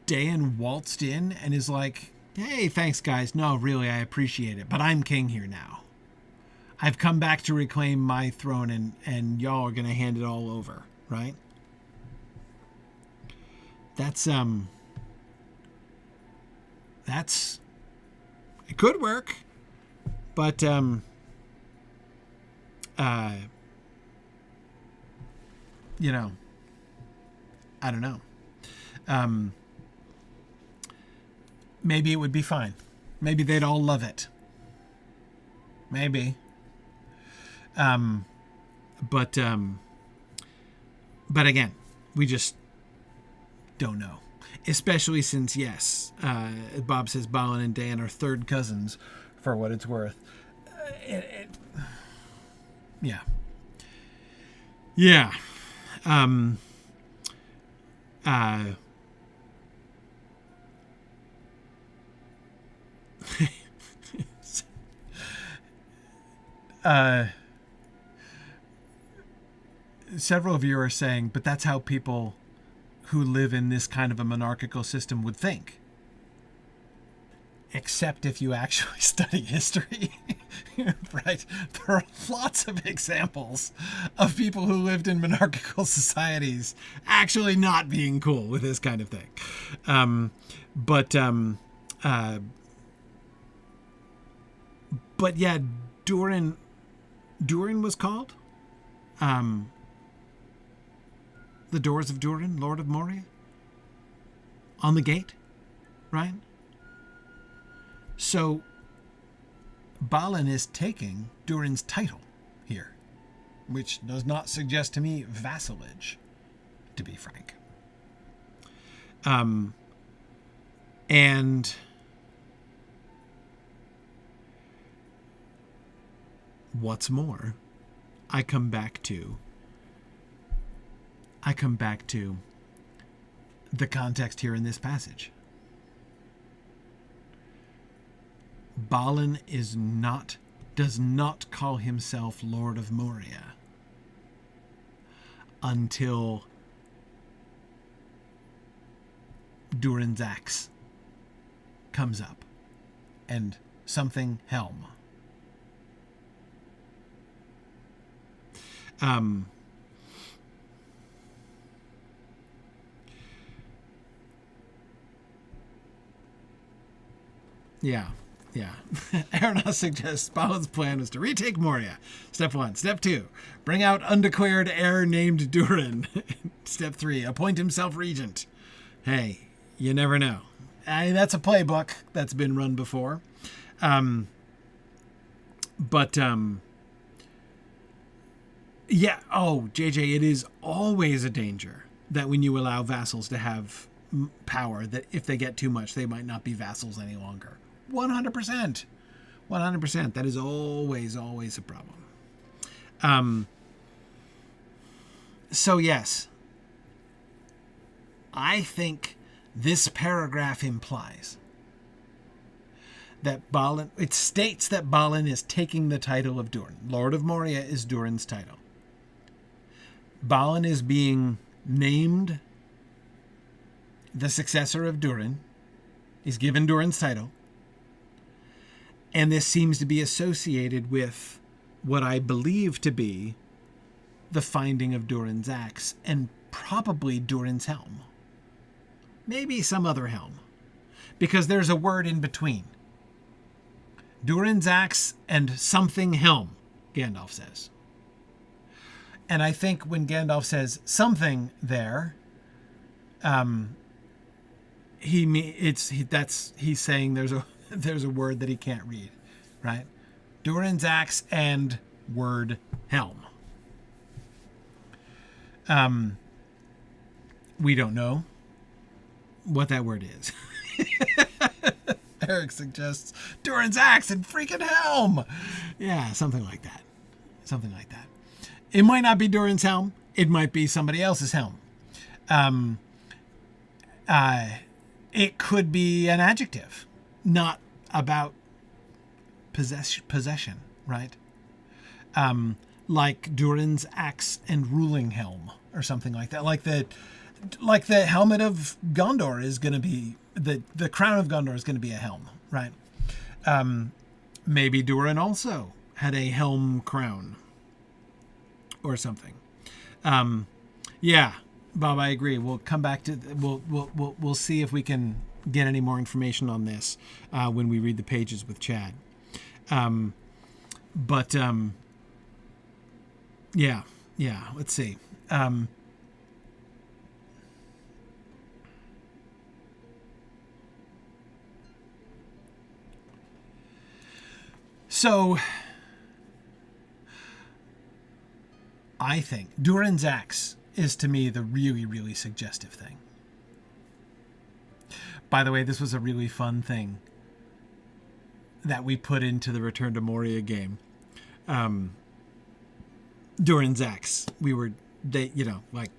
Dan waltzed in and is like, hey, thanks guys, no, really, I appreciate it, but I'm king here now. I've come back to reclaim my throne and y'all are going to hand it all over, right? That's it could work, but I don't know. Maybe it would be fine. Maybe they'd all love it. Maybe. But again, we just don't know. Especially since, yes, Bob says Balin and Dan are third cousins for what it's worth. Yeah. Yeah. Several of you are saying, but that's how people who live in this kind of a monarchical system would think. Except if you actually study history, right? There are lots of examples of people who lived in monarchical societies actually not being cool with this kind of thing. But yeah, Durin was called the Doors of Durin, Lord of Moria, on the gate, right? So Balin is taking Durin's title here, which does not suggest to me vassalage, to be frank. And what's more, I come back to the context here in this passage. Balin does not call himself Lord of Moria until Durin's axe comes up and something helm. Yeah. Aranos suggests Balin's plan was to retake Moria. Step 1. Step 2, bring out undeclared heir named Durin. Step 3, appoint himself regent. Hey, you never know. That's a playbook that's been run before. Yeah. Oh, JJ, it is always a danger that when you allow vassals to have power, that if they get too much, they might not be vassals any longer. 100%. 100%. That is always a problem. So yes, I think this paragraph implies that Balin, it states that Balin is taking the title of Durin. Lord of Moria is Durin's title. Balin is being named the successor of Durin. He's given Durin's title. And this seems to be associated with what I believe to be the finding of Durin's axe and probably Durin's helm. Maybe some other helm. Because there's a word in between. Durin's axe and something helm, Gandalf says. And I think when Gandalf says something there, he's saying there's a word that he can't read, right? Durin's axe and word helm. We don't know what that word is. Eric suggests Durin's axe and freaking helm. Yeah, something like that. It might not be Durin's helm. It might be somebody else's helm. It could be an adjective, not about possession, right? Like Durin's axe and ruling helm or something like that. Like the helmet of Gondor is going to be, the crown of Gondor is going to be a helm, right? Maybe Durin also had a helm crown or something. Yeah, Bob, I agree. We'll come back to, we'll see if we can get any more information on this when we read the pages with Chad. Yeah, let's see. So I think Durin's axe is to me the really, really suggestive thing. By the way, this was a really fun thing that we put into the Return to Moria game. During Zax, like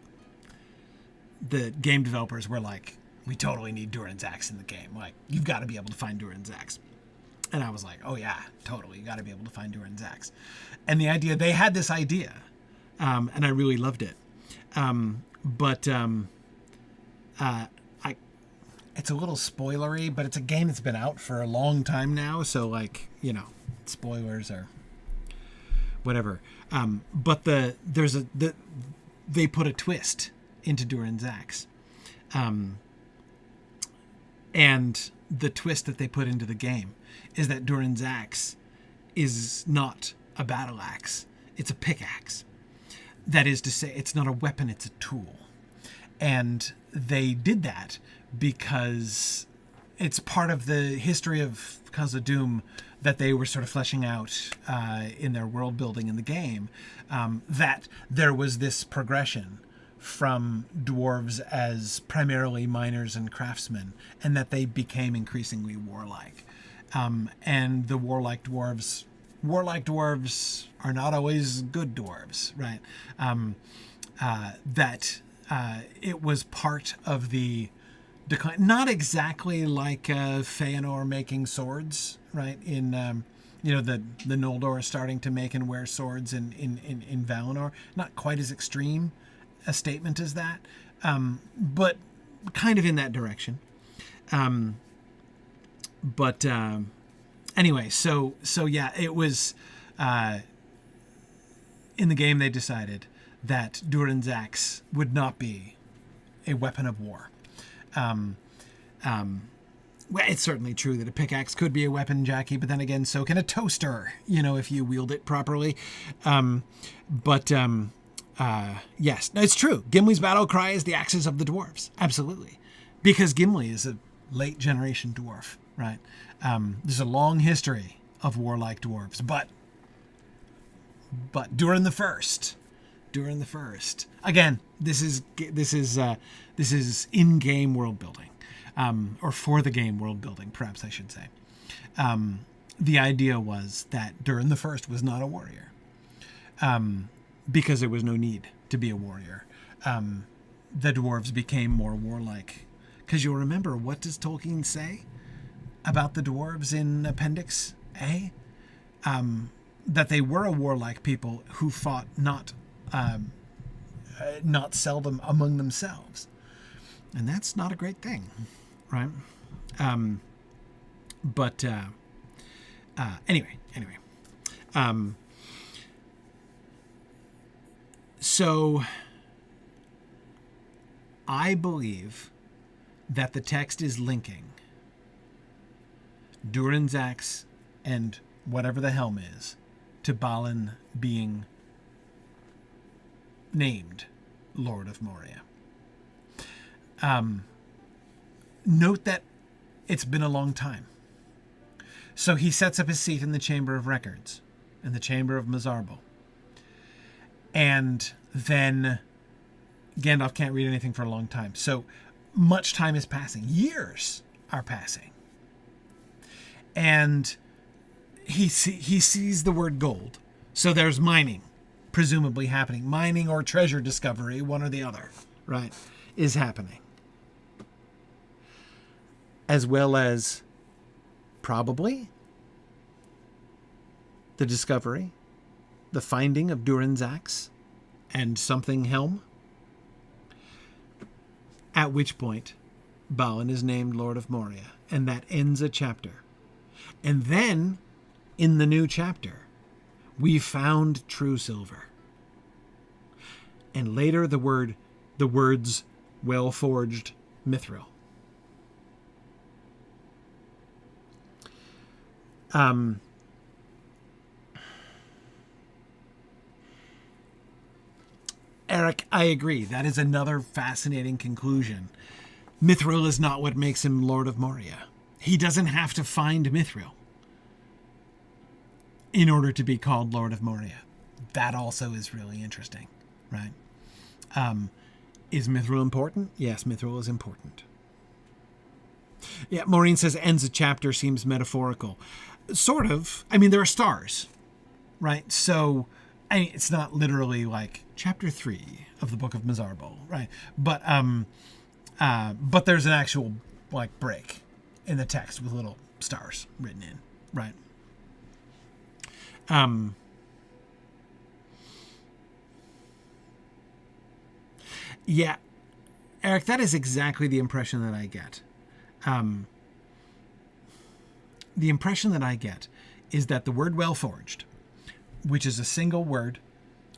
the game developers were like, we totally need Durin Zax in the game. Like, you've got to be able to find Durin Zax. And I was like, oh yeah, totally. You got to be able to find Durin Zax. And they had this idea, and I really loved it. It's a little spoilery, but it's a game that's been out for a long time now. So like, spoilers are whatever. But they put a twist into Durin Zax. And the twist that they put into the game is that Durin Zax is not a battle axe. It's a pickaxe. That is to say, it's not a weapon, it's a tool. And they did that because it's part of the history of Khazad-dûm that they were sort of fleshing out in their world building in the game, that there was this progression from dwarves as primarily miners and craftsmen, and that they became increasingly warlike. And the warlike dwarves are not always good dwarves, right? It was part of the decline, not exactly like Feanor making swords, right? In the Noldor starting to make and wear swords in Valinor, not quite as extreme a statement as that, but kind of in that direction. Anyway, so yeah, it was in the game they decided that Durin Zax would not be a weapon of war. Well, it's certainly true that a pickaxe could be a weapon, Jackie, but then again, so can a toaster, if you wield it properly. Yes, it's true. Gimli's battle cry is the axes of the dwarves. Absolutely. Because Gimli is a late generation dwarf, right? There's a long history of warlike dwarves, but Durin the First. Again, this is in-game world building, or for the game world building, perhaps I should say. The idea was that Durin the First was not a warrior, because there was no need to be a warrior. The dwarves became more warlike. Because you'll remember, what does Tolkien say about the dwarves in Appendix A? That they were a warlike people who fought not seldom among themselves. And that's not a great thing, right? Anyway. So I believe that the text is linking Durin Zax and whatever the helm is to Balin being named Lord of Moria. Note that it's been a long time. So he sets up his seat in the Chamber of Records, in the Chamber of Mazarbul. And then Gandalf can't read anything for a long time. So much time is passing. Years are passing. And he sees the word gold. So there's mining, presumably happening. Mining or treasure discovery, one or the other, right, is happening. As well as probably the discovery, the finding of Durin Zax and something helm. At which point, Balin is named Lord of Moria, and that ends a chapter. And then, in the new chapter, we found true silver. And later the words well-forged mithril. Eric, I agree. That is another fascinating conclusion. Mithril is not what makes him Lord of Moria. He doesn't have to find mithril in order to be called Lord of Moria. That also is really interesting, right? Is mithril important? Yes, mithril is important. Yeah, Maureen says ends a chapter seems metaphorical. Sort of. I mean, there are stars, right? So, I mean, it's not literally like chapter 3 of the Book of Mazarbul, right? But there's an actual like break in the text with little stars written in, right? Yeah, Eric, that is exactly the impression that I get. The impression that I get is that the word well forged, which is a single word,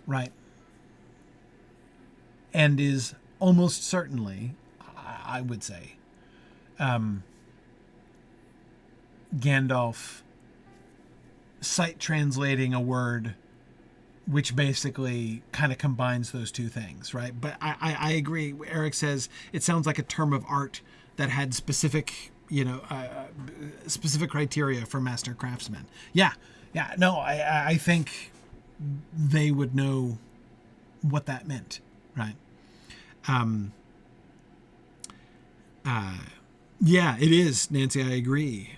right, and is almost certainly, I would say, Gandalf sight translating a word which basically kind of combines those two things, right? But I agree. Eric says it sounds like a term of art that had specific, specific criteria for master craftsmen. Yeah. No, I think they would know what that meant, right? Yeah, it is, Nancy. I agree.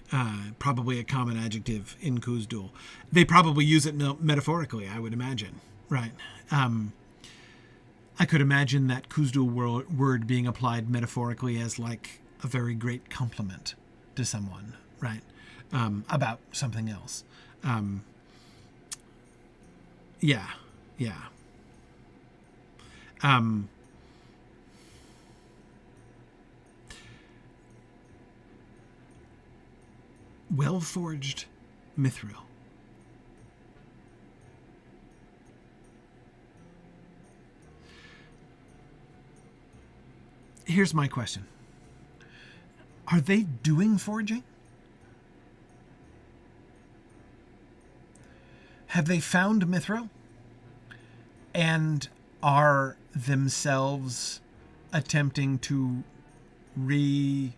Probably a common adjective in Khuzdul. They probably use it metaphorically, I would imagine, right? I could imagine that Khuzdul word being applied metaphorically as like a very great compliment to someone, right? About something else. Yeah. Well-forged mithril. Here's my question. Are they doing forging? Have they found mithril and are themselves attempting to rediscover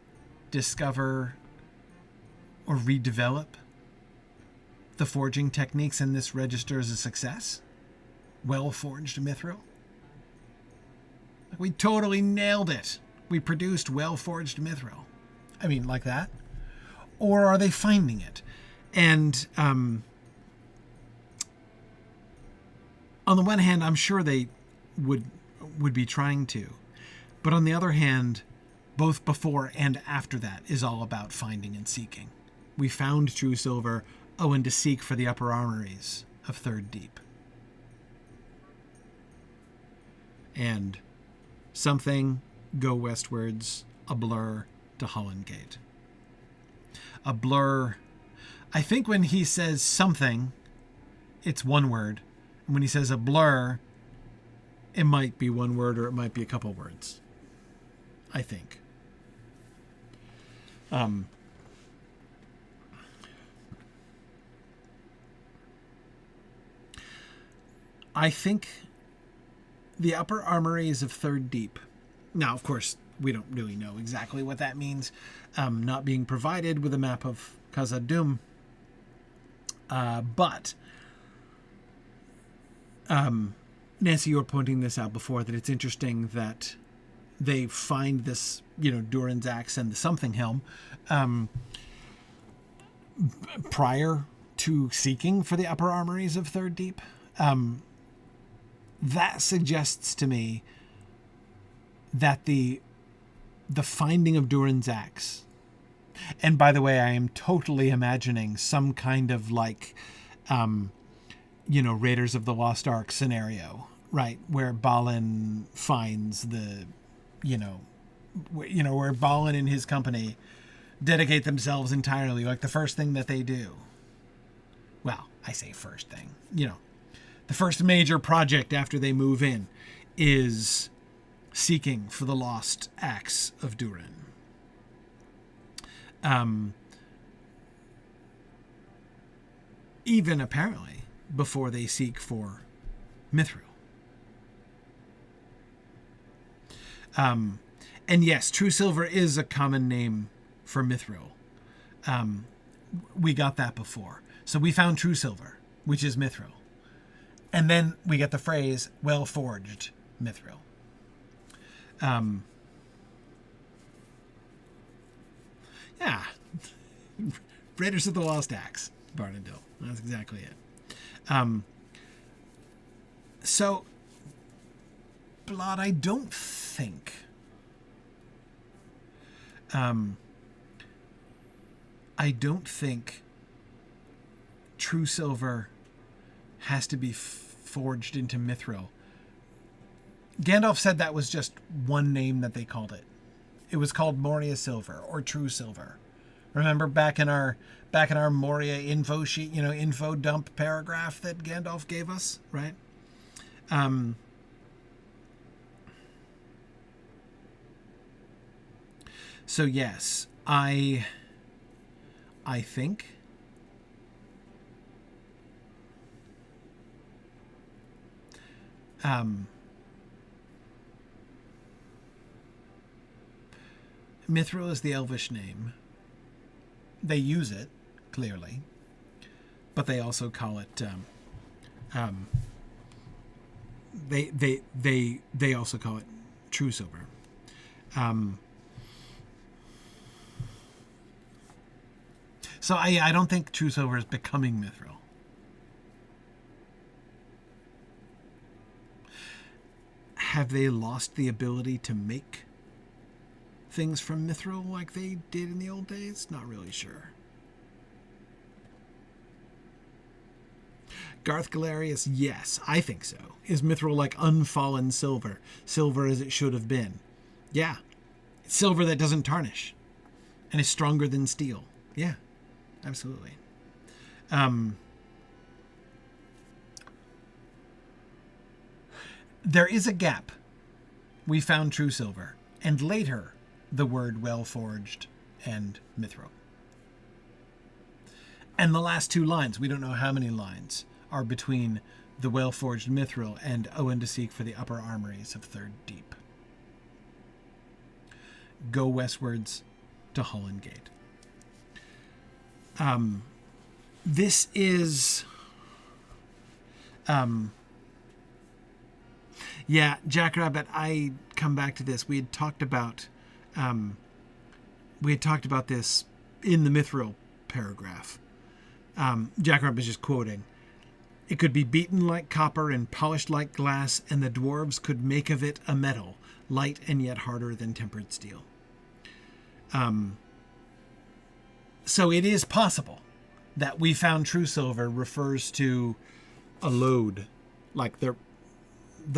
or redevelop the forging techniques, and this registers a success? Well-forged mithril? We totally nailed it. We produced well-forged mithril. I mean, like that? Or are they finding it? And on the one hand, I'm sure they would be trying to. But on the other hand, both before and after that is all about finding and seeking. We found true silver, and to seek for the upper armories of Third Deep. And something go westwards, a blur to Holland Gate. A blur. I think when he says something, it's one word. And when he says a blur, it might be one word or it might be a couple words. I think. I think the upper armories of Third Deep. Now, of course, we don't really know exactly what that means. Not being provided with a map of Khazad-dûm. But Nancy, you were pointing this out before, that it's interesting that they find this, Durin's axe and the something helm prior to seeking for the upper armories of Third Deep. That suggests to me that the finding of Durin's axe, and by the way, I am totally imagining some kind of like, Raiders of the Lost Ark scenario, right? Where Balin finds the, where Balin and his company dedicate themselves entirely, like the first thing that they do. Well, I say first thing, the first major project after they move in is seeking for the lost axe of Durin. Even apparently before they seek for mithril. And yes, true silver is a common name for mithril. We got that before. So we found true silver, which is mithril. And then we get the phrase well-forged mithril. Yeah, Yeah. Raiders of the Lost Axe, Barnadil. That's exactly it. So, Blood, I don't think... I don't think true silver has to be forged into mithril. Gandalf said that was just one name that they called it. It was called Moria silver or true silver. Remember back in our Moria info sheet, info dump paragraph that Gandalf gave us, right? So yes, I think mithril is the Elvish name. They use it, clearly, but they also call it they also call it true silver. So I don't think true silver is becoming mithril. Have they lost the ability to make things from mithril like they did in the old days? Not really sure. Garth Galerius, yes, I think so. Is mithril like unfallen silver? Silver as it should have been? Yeah. It's silver that doesn't tarnish and is stronger than steel. Yeah, absolutely. There is a gap. We found true silver, and later the word well-forged and mithril. And the last two lines, we don't know how many lines, are between the well-forged mithril and Owen to seek for the upper armories of Third Deep. Go westwards to Holland Gate. This is... yeah, Jackrabbit, I come back to this. We had talked about this in the mithril paragraph. Jackrabbit is just quoting. It could be beaten like copper and polished like glass, and the dwarves could make of it a metal, light and yet harder than tempered steel. So it is possible that we found true silver refers to a lode, like the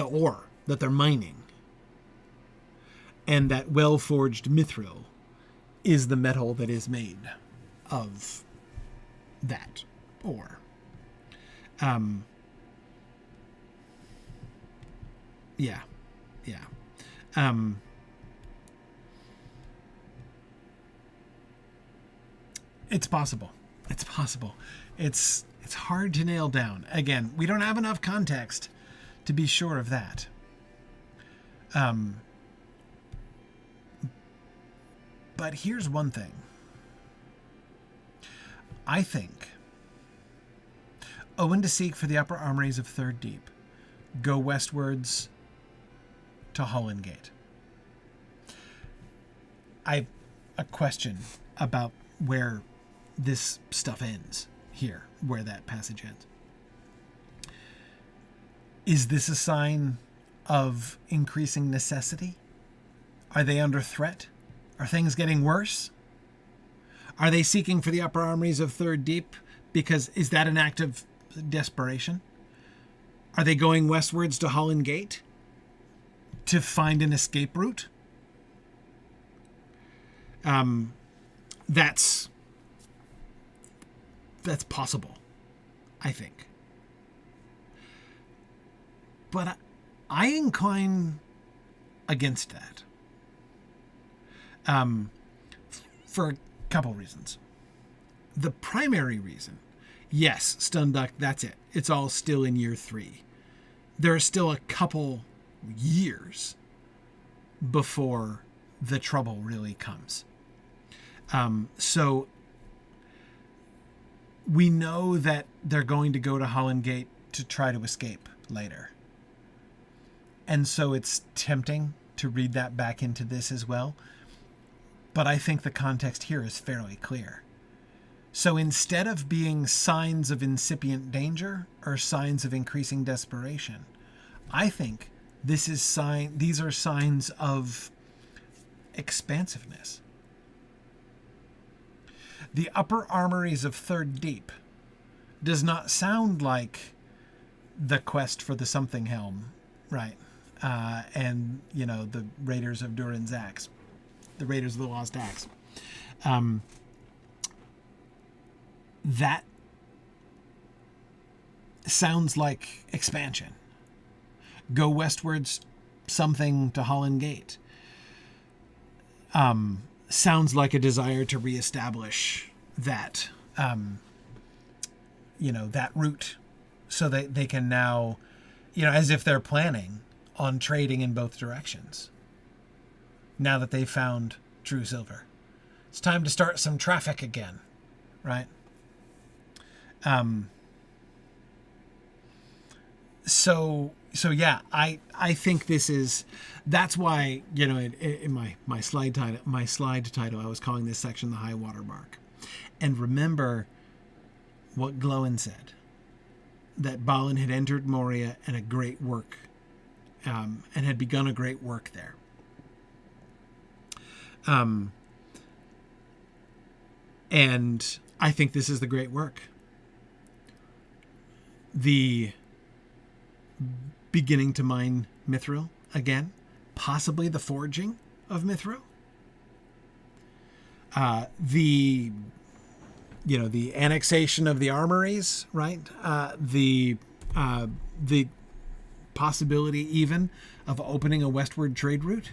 ore that they're mining, and that well-forged mithril is the metal that is made of that ore. Yeah. It's possible. It's hard to nail down. Again, we don't have enough context to be sure of that. But here's one thing. I think Owen to seek for the upper armories of Third Deep. Go westwards to Holland Gate. I have a question about where this stuff ends here, where that passage ends. Is this a sign of increasing necessity? Are they under threat? Are things getting worse? Are they seeking for the upper armories of Third Deep? Because is that an act of desperation? Are they going westwards to Holland Gate to find an escape route? That's possible, I think. But I incline against that. For a couple reasons. The primary reason, yes, Stunduck, that's it. It's all still in year 3. There are still a couple years before the trouble really comes. So we know that they're going to go to Holland Gate to try to escape later. And so it's tempting to read that back into this as well. but I think the context here is fairly clear. So instead of being signs of incipient danger or signs of increasing desperation, I think these are signs of expansiveness. The upper armories of Third Deep does not sound like the quest for the something helm, right? And, the Raiders of Durin's Axe, the Raiders of the Lost Axe. That sounds like expansion. Go westwards, something to Holland Gate. Sounds like a desire to reestablish that, that route, so that they can now, as if they're planning on trading in both directions. Now that they've found true silver, it's time to start some traffic again, right? So yeah, I think that's why, in my slide title, I was calling this section the high water mark. And remember what Glóin said, that Balin had entered Moria and a great work, and had begun a great work there. And I think this is the great work. The beginning to mine Mithril again, possibly the forging of Mithril. The annexation of the armories, right? The possibility even of opening a westward trade route.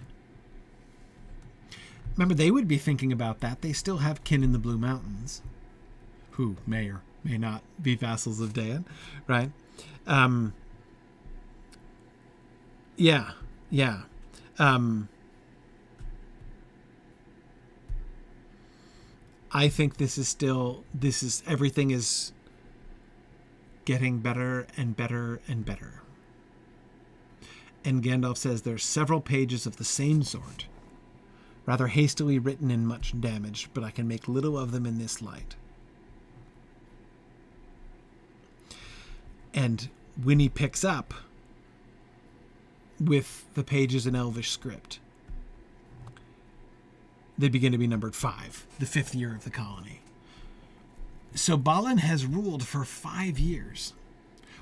Remember, they would be thinking about that. They still have kin in the Blue Mountains, who may or may not be vassals of Daein, right? Yeah. I think everything is getting better and better and better. And Gandalf says there's several pages of the same sort, rather hastily written and much damaged, but I can make little of them in this light. And when he picks up with the pages in Elvish script, they begin to be numbered 5, the 5th year of the colony. So Balin has ruled for 5 years,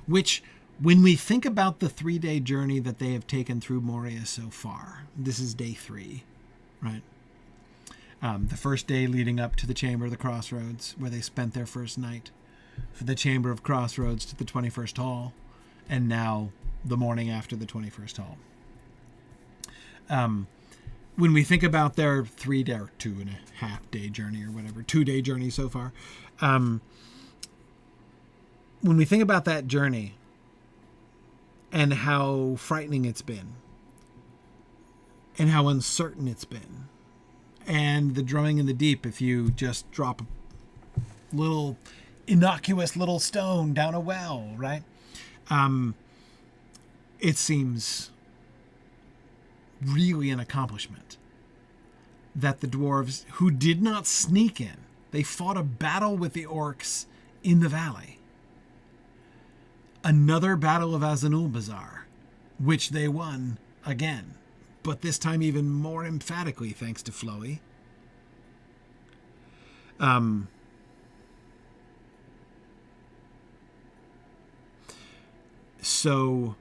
which, when we think about the 3-day journey that they have taken through Moria so far, this is day 3, right? The first day leading up to the Chamber of the Crossroads, where they spent their first night, for the Chamber of Crossroads to the 21st Hall, and now the morning after the 21st Hall. When we think about their 3-day or 2.5-day journey or whatever, 2-day journey so far, when we think about that journey and how frightening it's been and how uncertain it's been, and the drumming in the deep, if you just drop a little innocuous little stone down a well, right? It seems really an accomplishment that the dwarves, who did not sneak in, they fought a battle with the orcs in the valley. Another battle of Azanulbazar, which they won again, but this time even more emphatically thanks to Floey. So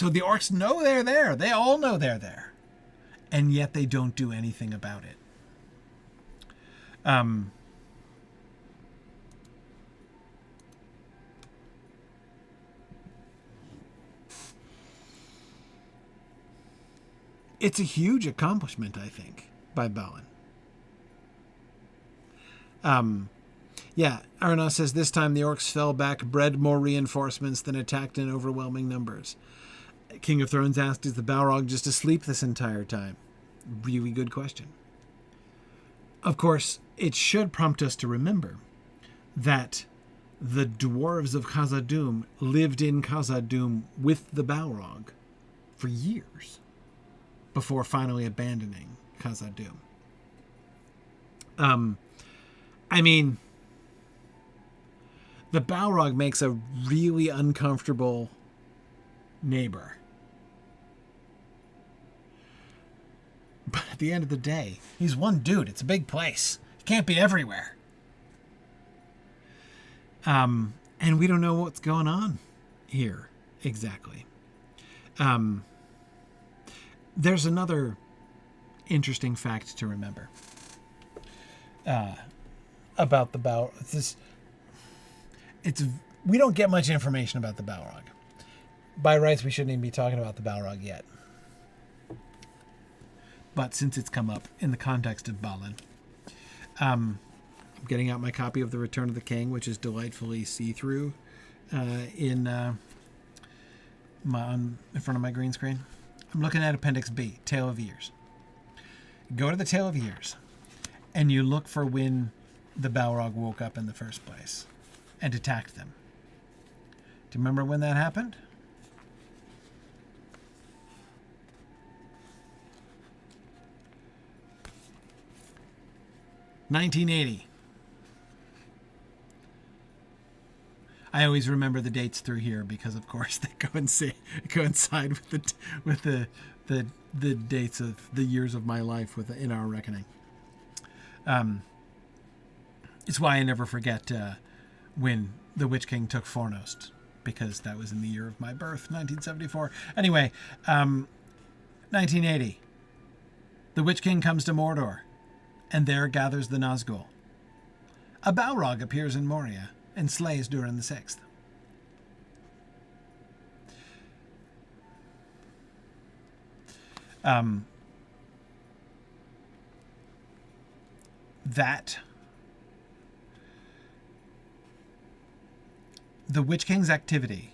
the orcs know they're there. They all know they're there. And yet they don't do anything about it. It's a huge accomplishment, I think, by Balin. Yeah, Arna says this time the orcs fell back, bred more reinforcements than attacked in overwhelming numbers. King of Thrones asked, is the Balrog just asleep this entire time? Really good question. Of course, it should prompt us to remember that the dwarves of Khazad-dûm lived in Khazad-dûm with the Balrog for years before finally abandoning Khazad-dûm. I mean, the Balrog makes a really uncomfortable neighbor. But at the end of the day, he's one dude. It's a big place. He can't be everywhere. And we don't know what's going on here exactly. There's another interesting fact to remember about the Balrog. We don't get much information about the Balrog. By rights, we shouldn't even be talking about the Balrog yet. But since it's come up in the context of Balin, I'm getting out my copy of The Return of the King, which is delightfully see-through in front of my green screen. I'm looking at Appendix B, Tale of Years. Go to the Tale of Years, and you look for when the Balrog woke up in the first place and attacked them. Do you remember when that happened? "1980. I always remember the dates through here because, of course, they coincide with the dates of the years of my life in our reckoning. It's why I never forget when the Witch King took Fornost, because that was in the year of my birth, 1974. Anyway, 1980. The Witch King comes to Mordor, and there gathers the Nazgul. A Balrog appears in Moria and slays Durin the Sixth. The Witch King's activity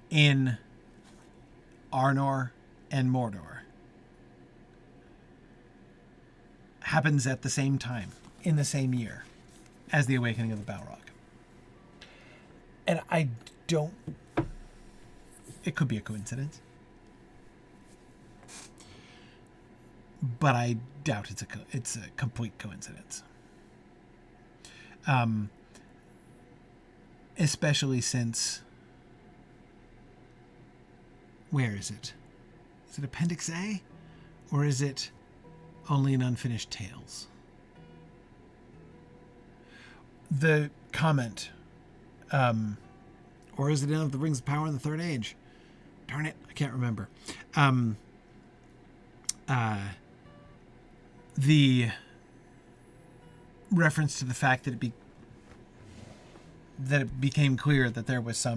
in Arnor and Mordor happens at the same time, in the same year, as the awakening of the Balrog. And it could be a coincidence, but I doubt it's a complete coincidence. Especially since, where is it? Is it Appendix A? Or is it Only in Unfinished Tales? The comment, or is it in The Rings of Power in the Third Age? Darn it, I can't remember. The reference to the fact that it became clear that there was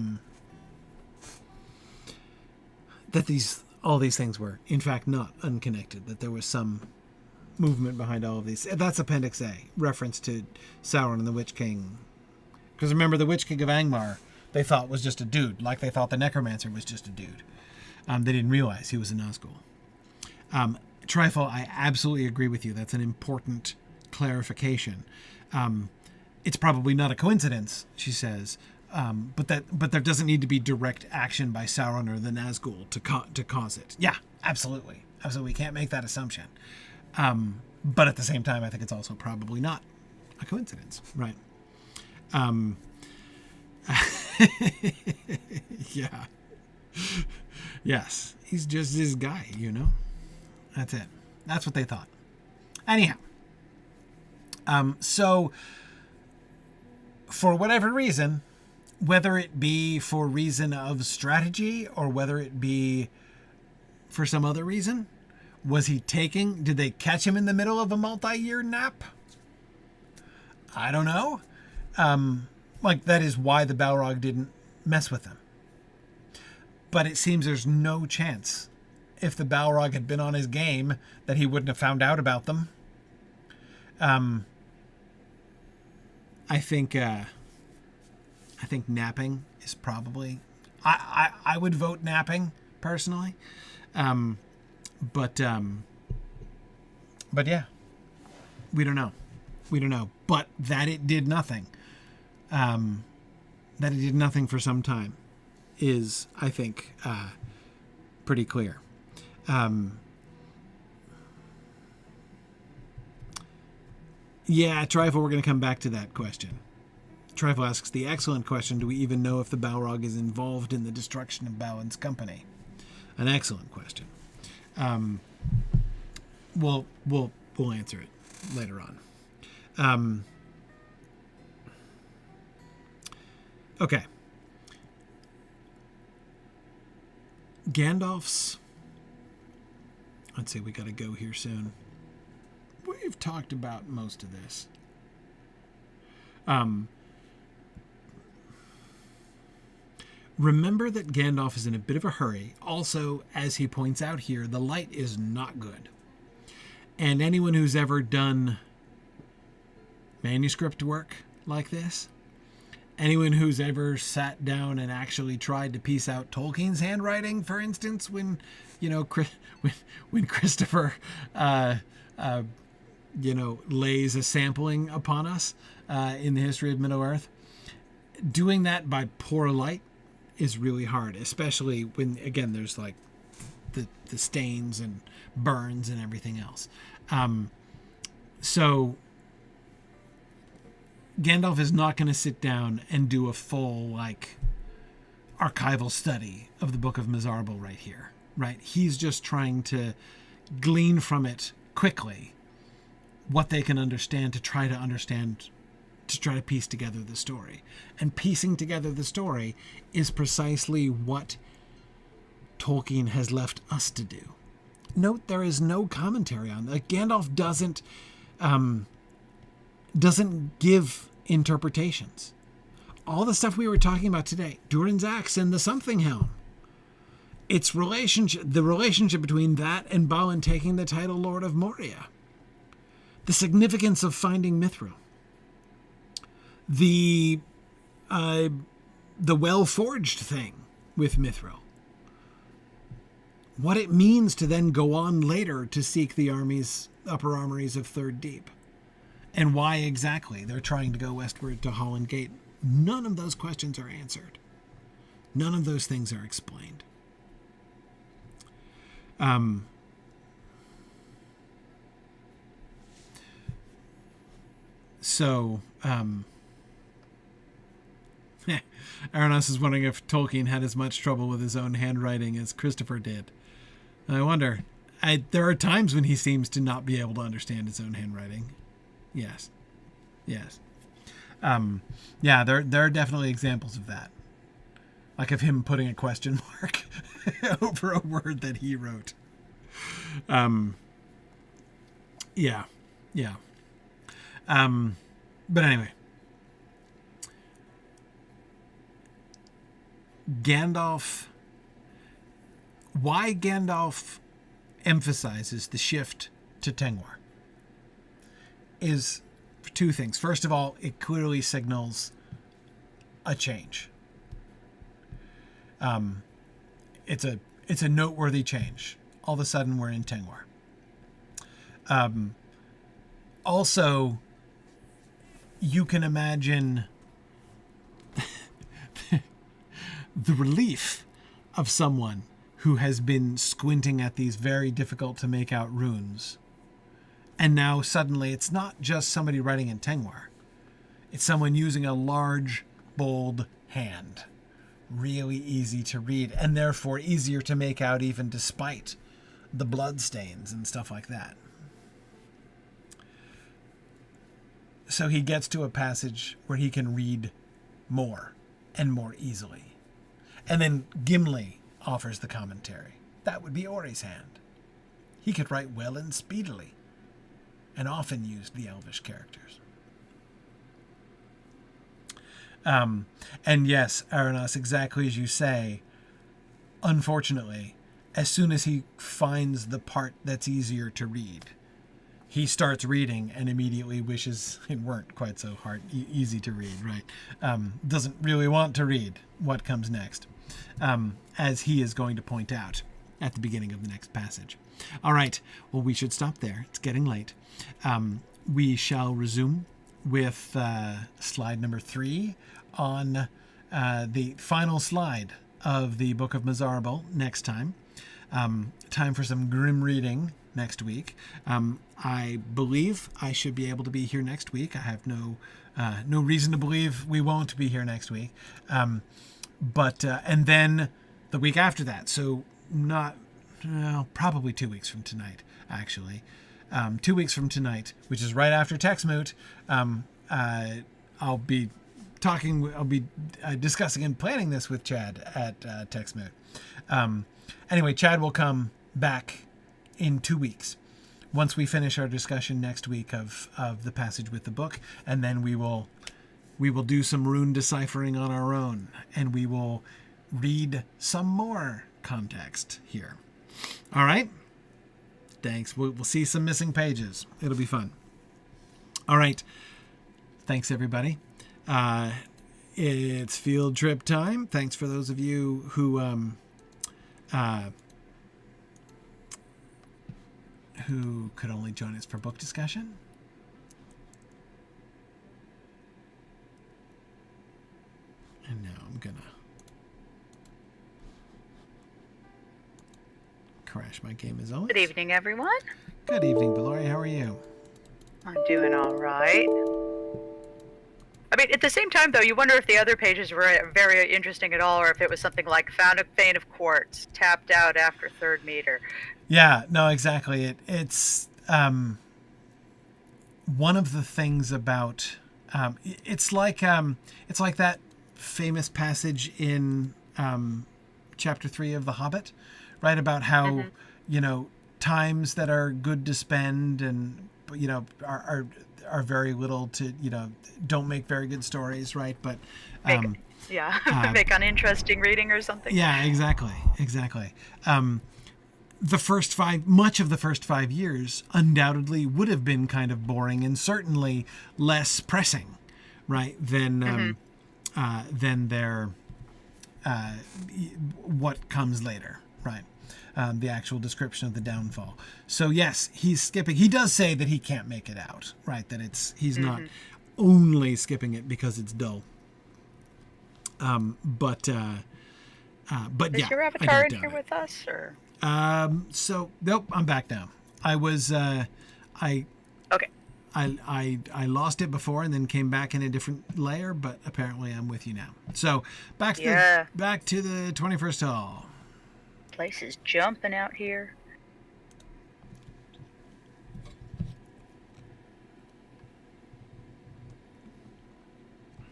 all these things were in fact not unconnected, that there was some movement behind all of these. That's Appendix A, reference to Sauron and the Witch King. Because remember, the Witch King of Angmar, they thought was just a dude, like they thought the Necromancer was just a dude. They didn't realize he was a Nazgul. Trifle, I absolutely agree with you. That's an important clarification. It's probably not a coincidence, she says, but there doesn't need to be direct action by Sauron or the Nazgul to cause it. Yeah, absolutely. We can't make that assumption. But at the same time, I think it's also probably not a coincidence, right? Yeah. Yes, he's just this guy, That's it. That's what they thought. Anyhow, so for whatever reason, whether it be for reason of strategy or whether it be for some other reason, did they catch him in the middle of a multi-year nap? I don't know. That is why the Balrog didn't mess with him. But it seems there's no chance, if the Balrog had been on his game, that he wouldn't have found out about them. I think napping is probably... I would vote napping, personally. But yeah, we don't know. But that it did nothing. That it did nothing for some time is, I think, pretty clear. Yeah, Trifle, we're going to come back to that question. Trifle asks the excellent question, do we even know if the Balrog is involved in the destruction of Balin's company? An excellent question. We'll answer it later on. Okay. Gandalf's... Let's see, we got to go here soon. We've talked about most of this. Remember that Gandalf is in a bit of a hurry. Also, as he points out here, the light is not good. And anyone who's ever done manuscript work like this, anyone who's ever sat down and actually tried to piece out Tolkien's handwriting, for instance, when Christopher, lays a sampling upon us in the history of Middle-earth, doing that by poor light is really hard, especially when, again, there's like the stains and burns and everything else. So Gandalf is not going to sit down and do a full, archival study of the Book of Mazarbul right here, right? He's just trying to glean from it quickly what they can understand to try to piece together the story. And piecing together the story is precisely what Tolkien has left us to do. Note there is no commentary on that. Gandalf doesn't give interpretations. All the stuff we were talking about today, Durin's Axe and the Something Helm, its the relationship between that and Balin taking the title Lord of Moria, the significance of finding Mithril, the well-forged thing with Mithril, what it means to then go on later to seek the upper armories of Third Deep, and why exactly they're trying to go westward to Holland Gate. None of those questions are answered. None of those things are explained. Aranos is wondering if Tolkien had as much trouble with his own handwriting as Christopher did. I wonder. There are times when he seems to not be able to understand his own handwriting. Yes. There are definitely examples of that. Like of him putting a question mark over a word that he wrote. But anyway. Why Gandalf emphasizes the shift to Tengwar is for two things. First of all, it clearly signals a change. It's a noteworthy change. All of a sudden, we're in Tengwar. Also, you can imagine the relief of someone who has been squinting at these very difficult to make out runes. And now suddenly it's not just somebody writing in Tengwar. It's someone using a large, bold hand. Really easy to read, and therefore easier to make out even despite the blood stains and stuff like that. So he gets to a passage where he can read more and more easily. And then Gimli offers the commentary. That would be Ori's hand. He could write well and speedily, and often used the Elvish characters. And yes, Aranos, exactly as you say, unfortunately, as soon as he finds the part that's easier to read, he starts reading and immediately wishes it weren't quite so hard, easy to read, right? Doesn't really want to read what comes next, as he is going to point out at the beginning of the next passage. All right, well, we should stop there. It's getting late. We shall resume with slide number 3 on the final slide of the Book of Mazarbul next time. Time for some grim reading next week. I believe I should be able to be here next week. I have no reason to believe we won't be here next week. But and then the week after that, so probably 2 weeks from tonight, actually. 2 weeks from tonight, which is right after Texmoot, I'll be discussing and planning this with Chad at Texmoot. Anyway, Chad will come back in 2 weeks once we finish our discussion next week of the passage with the book, and then we will do some rune deciphering on our own, and we will read some more context here. All right? Thanks. We'll see some missing pages. It'll be fun. All right. Thanks, everybody. It's field trip time. Thanks for those of you who could only join us for book discussion. And now I'm gonna crash my game as always. Good evening, everyone. Good evening, Balori. How are you? I'm doing all right. I mean, at the same time, though, you wonder if the other pages were very interesting at all, or if it was something like found a vein of quartz, tapped out after third meter. Yeah, no, exactly. It's one of the things about it's like that famous passage in chapter 3 of The Hobbit, right? About how times that are good to spend and are very little to don't make very good stories, right? But make uninteresting reading or something. Yeah, exactly. Much of the first 5 years undoubtedly would have been kind of boring and certainly less pressing, right? Than their what comes later, right? The actual description of the downfall. So yes, he's skipping. He does say that he can't make it out, right? That he's not only skipping it because it's dull. But is yeah. your avatar in here with us, or? So nope, I'm back now. I was okay. I lost it before and then came back in a different layer, but apparently I'm with you now. So back to the 21st hall. Place is jumping out here.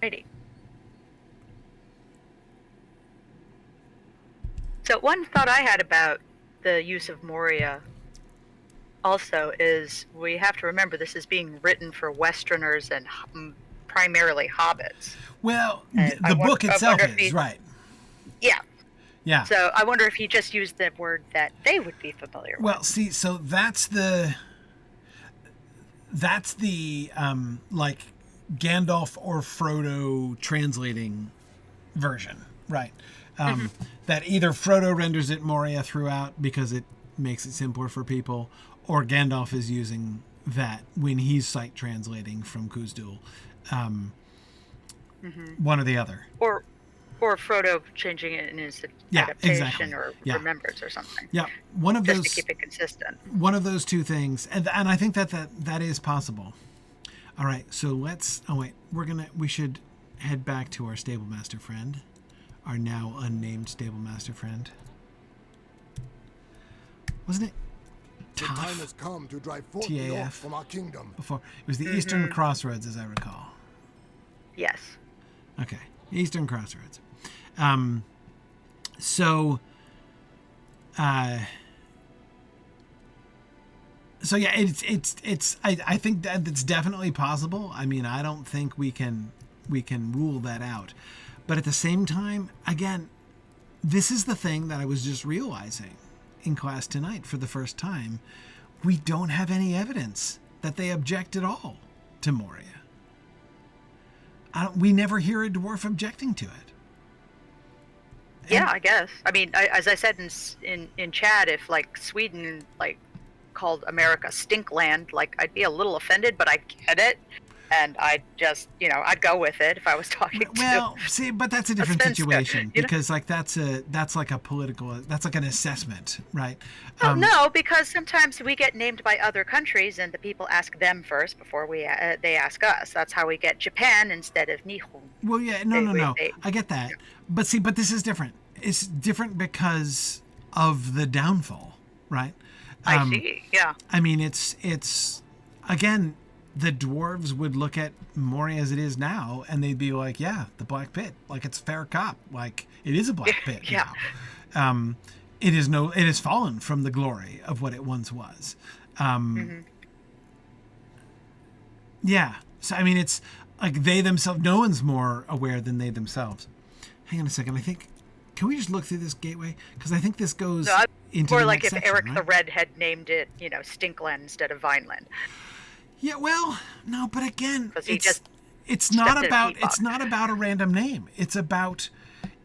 Righty. So one thought I had about the use of Moria also is we have to remember this is being written for Westerners and primarily hobbits. Well, the book itself is, right. Yeah. Yeah. So I wonder if he just used the word that they would be familiar with. Well, see, so that's the like Gandalf or Frodo translating version, right? That either Frodo renders it Moria throughout because it makes it simpler for people, or Gandalf is using that when he's sight translating from Khuzdul. One or the other. Or Frodo changing it in his adaptation or remembrance or something. Yeah, one of those, just to keep it consistent. One of those two things, and I think that is possible. All right, so we should head back to our stable master friend, our now unnamed stable master friend. Wasn't it? The time has come to drive forth north from our kingdom. Before it was the Eastern Crossroads, as I recall. Yes. Okay, Eastern Crossroads. So yeah, it's I think that it's definitely possible. I mean, I don't think we can rule that out. But at the same time, again, this is the thing that I was just realizing in class tonight for the first time. We don't have any evidence that they object at all to Moria. We never hear a dwarf objecting to it. Yeah, I guess. I mean, as I said in chat, if like Sweden called America Stinkland, I'd be a little offended, but I get it. And I'd just, I'd go with it if I was talking to. Well, see, but that's a different spinster, situation because like that's like a political, that's like an assessment, right? Well, no, because sometimes we get named by other countries, and the people ask them first before they ask us. That's how we get Japan instead of Nihon. Well, yeah, no. I get that, but see, but this is different. It's different because of the downfall, right? I see. Yeah. I mean, it's again. The dwarves would look at Moria as it is now, and they'd be like, "Yeah, the Black Pit, like it's fair cop, like it is a Black Pit yeah. now. It has fallen from the glory of what it once was. Yeah, so I mean, it's like they themselves. No one's more aware than they themselves. Hang on a second. I think can we just look through this gateway because I think this goes into more the like next if section, Eric right? the Red had named it, Stinkland instead of Vineland. Yeah, well, no, but again, it's stepped not about a random name. It's about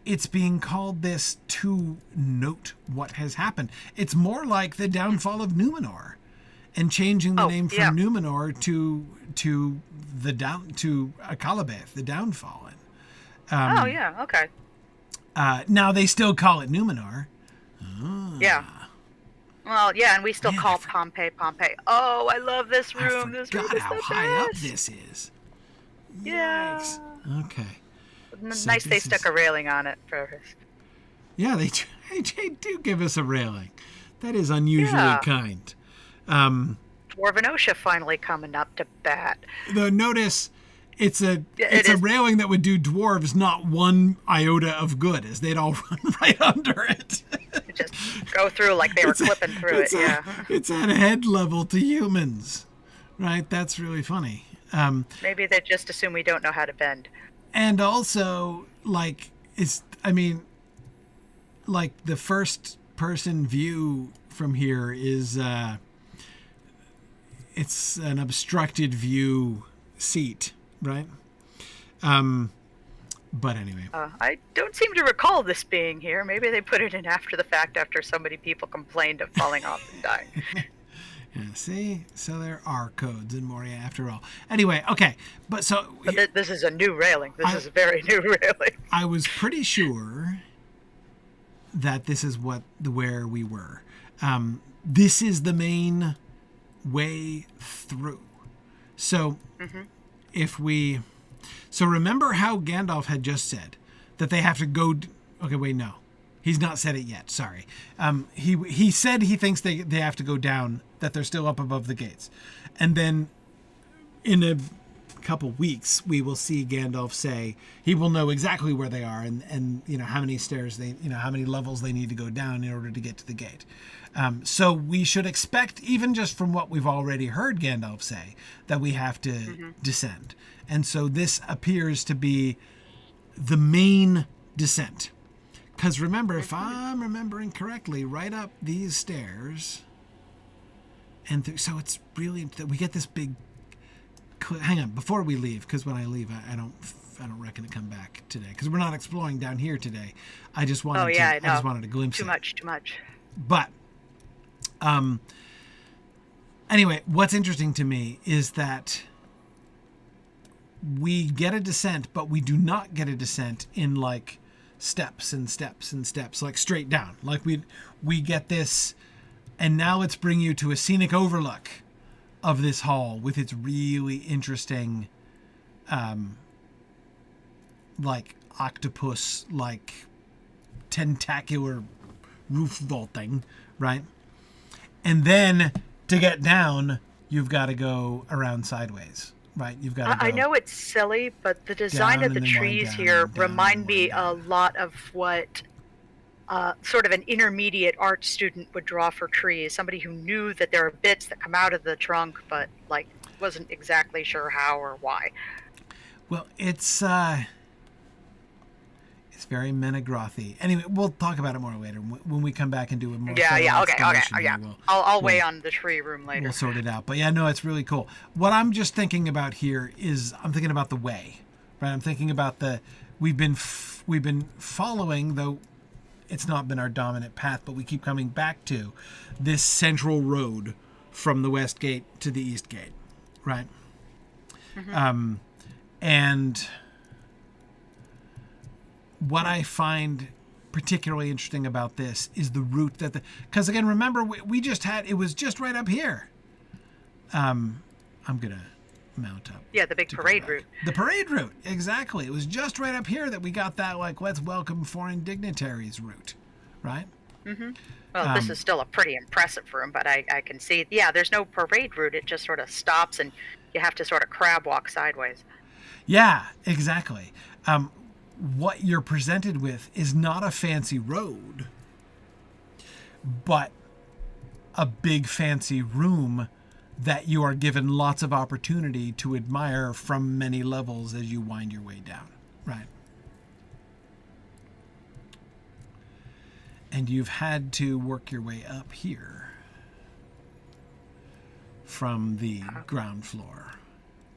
it's being called this to note what has happened. It's more like the downfall of Numenor and changing the name from Numenor to Akalabeth, the downfallen. Okay. Now they still call it Numenor. Yeah. Well, yeah, and we still call Pompeii. Oh, I love this room. I This room forgot is how the high up best. this is. Yeah. Yikes. Okay. So Nice they this stuck is- a railing on it for us. Yeah, they do give us a railing. That is unusually kind. Dwarven OSHA finally coming up to bat. Though notice it's a It is. railing that would do dwarves not one iota of good, as they'd all run right under it. Just go through like they were clipping through it. Yeah. It's at head level to humans, right? That's really funny. Maybe they just assume we don't know how to bend. And also, like, like the first person view from here is, it's an obstructed view seat, right? But anyway. I don't seem to recall this being here. Maybe they put it in after the fact after so many people complained of falling off and dying. Yeah, see? So there are codes in Moria after all. Anyway, okay. But this is a new railing. This is a very new railing. I was pretty sure that this is where we were. This is the main way through. So So remember how Gandalf had just said that they have to go. Okay, wait, no. He's not said it yet. Sorry. He said he thinks they have to go down, that they're still up above the gates. And then in a couple weeks, we will see Gandalf say he will know exactly where they are and how many stairs how many levels they need to go down in order to get to the gate. So we should expect, even just from what we've already heard Gandalf say, that we have to descend. And so this appears to be the main descent. Because remember, if I'm remembering correctly, right up these stairs, and so it's really, we get this big, hang on, before we leave, because when I leave, I don't reckon to come back today, because we're not exploring down here today. I just wanted I just wanted a glimpse. Too much. But, anyway, what's interesting to me is that we get a descent, but we do not get a descent in like steps and steps and steps, like straight down. Like we get this, and now let's bring you to a scenic overlook of this hall with its really interesting, like octopus, like tentacular roof vaulting, right? And then to get down, you've got to go around sideways. Right, you've got to go. I know it's silly, but the design of the trees here remind me a lot of what sort of an intermediate art student would draw for trees. Somebody who knew that there are bits that come out of the trunk, but like wasn't exactly sure how or why. Well, it's very Menegrothy. Anyway, we'll talk about it more later when we come back and do a more. Okay. We'll, I'll weigh on the tree room later. We'll sort it out. But yeah, no, it's really cool. What I'm just thinking about here is I'm thinking about the way, right? I'm thinking about we've been following, though it's not been our dominant path, but we keep coming back to this central road from the west gate to the east gate, right? And what I find particularly interesting about this is the route that because again, remember we just had, it was just right up here. I'm going to mount up. Yeah, the big parade route. The parade route, exactly. It was just right up here that we got that, like, let's welcome foreign dignitaries route, right? Well, this is still a pretty impressive room, but I can see, yeah, there's no parade route. It just sort of stops and you have to sort of crab walk sideways. Yeah, exactly. What you're presented with is not a fancy road, but a big fancy room that you are given lots of opportunity to admire from many levels as you wind your way down, right? And you've had to work your way up here from the ground floor.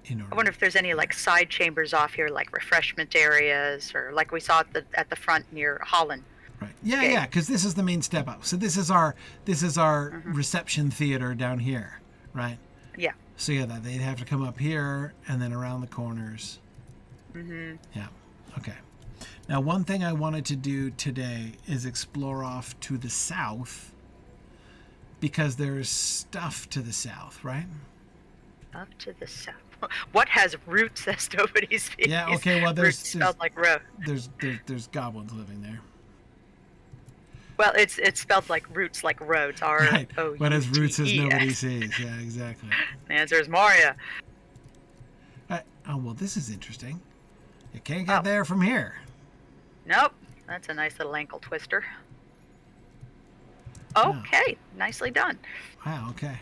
I wonder if there's any like side chambers off here, like refreshment areas, or like we saw at the front near Holland. Right. Yeah, yeah, because this is the main step up. So this is our reception theater down here, right? Yeah. So yeah, that they'd have to come up here and then around the corners. Yeah. Okay. Now, one thing I wanted to do today is explore off to the south, because there's stuff to the south, right? Up to the south. What has roots as nobody's feet? Yeah. Okay. Well, there's spelled like road. There's goblins living there. Well, it's spelled like roots, like roads. Right. R-O-U-T-E-S. What has roots as nobody sees? Yeah. Exactly. The answer is Moria. Oh well, this is interesting. You can't get there from here. Nope. That's a nice little ankle twister. Okay. Nicely done. Wow. Okay.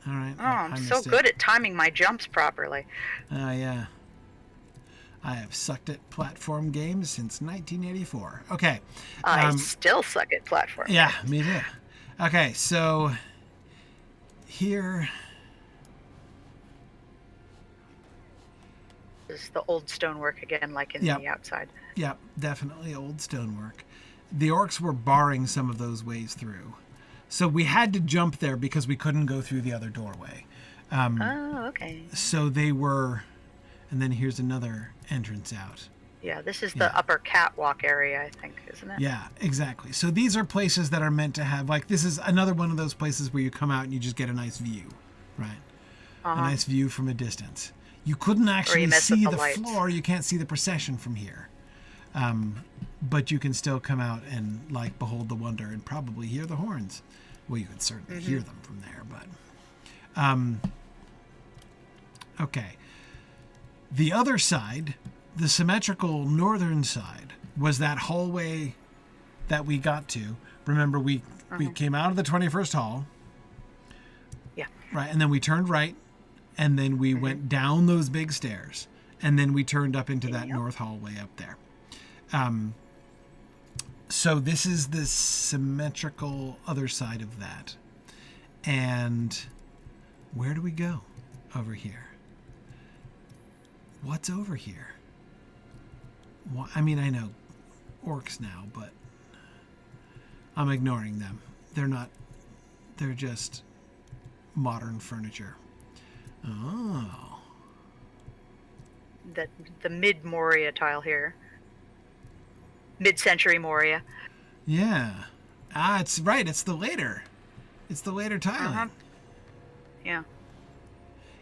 All right. Oh, I'm so good at timing my jumps properly. Oh, yeah. I have sucked at platform games since 1984. Okay. I still suck at platform Yeah, games. me too. Okay, so here... This is the old stonework again, like in the outside. Yep, definitely old stonework. The orcs were barring some of those ways through. So we had to jump there because we couldn't go through the other doorway. Okay. So they were... And then here's another entrance out. Yeah, this is the upper catwalk area, I think, isn't it? Yeah, exactly. So these are places that are meant to have... Like, this is another one of those places where you come out and you just get a nice view, right? A nice view from a distance. You couldn't actually see the floor. You can't see the procession from here. But you can still come out and, like, behold the wonder and probably hear the horns. Well, you can certainly hear them from there, but... okay. The other side, the symmetrical northern side, was that hallway that we got to. Remember, we came out of the 21st hall. Yeah. Right, and then we turned right, and then we went down those big stairs, and then we turned up into that north hallway up there. So this is the symmetrical other side of that. And where do we go over here? What's over here? Well, I mean, I know orcs now, but I'm ignoring them. They're just modern furniture. Oh. The mid-Moria tile here. Mid-century Moria. Yeah. It's right. It's the later tiling. Yeah.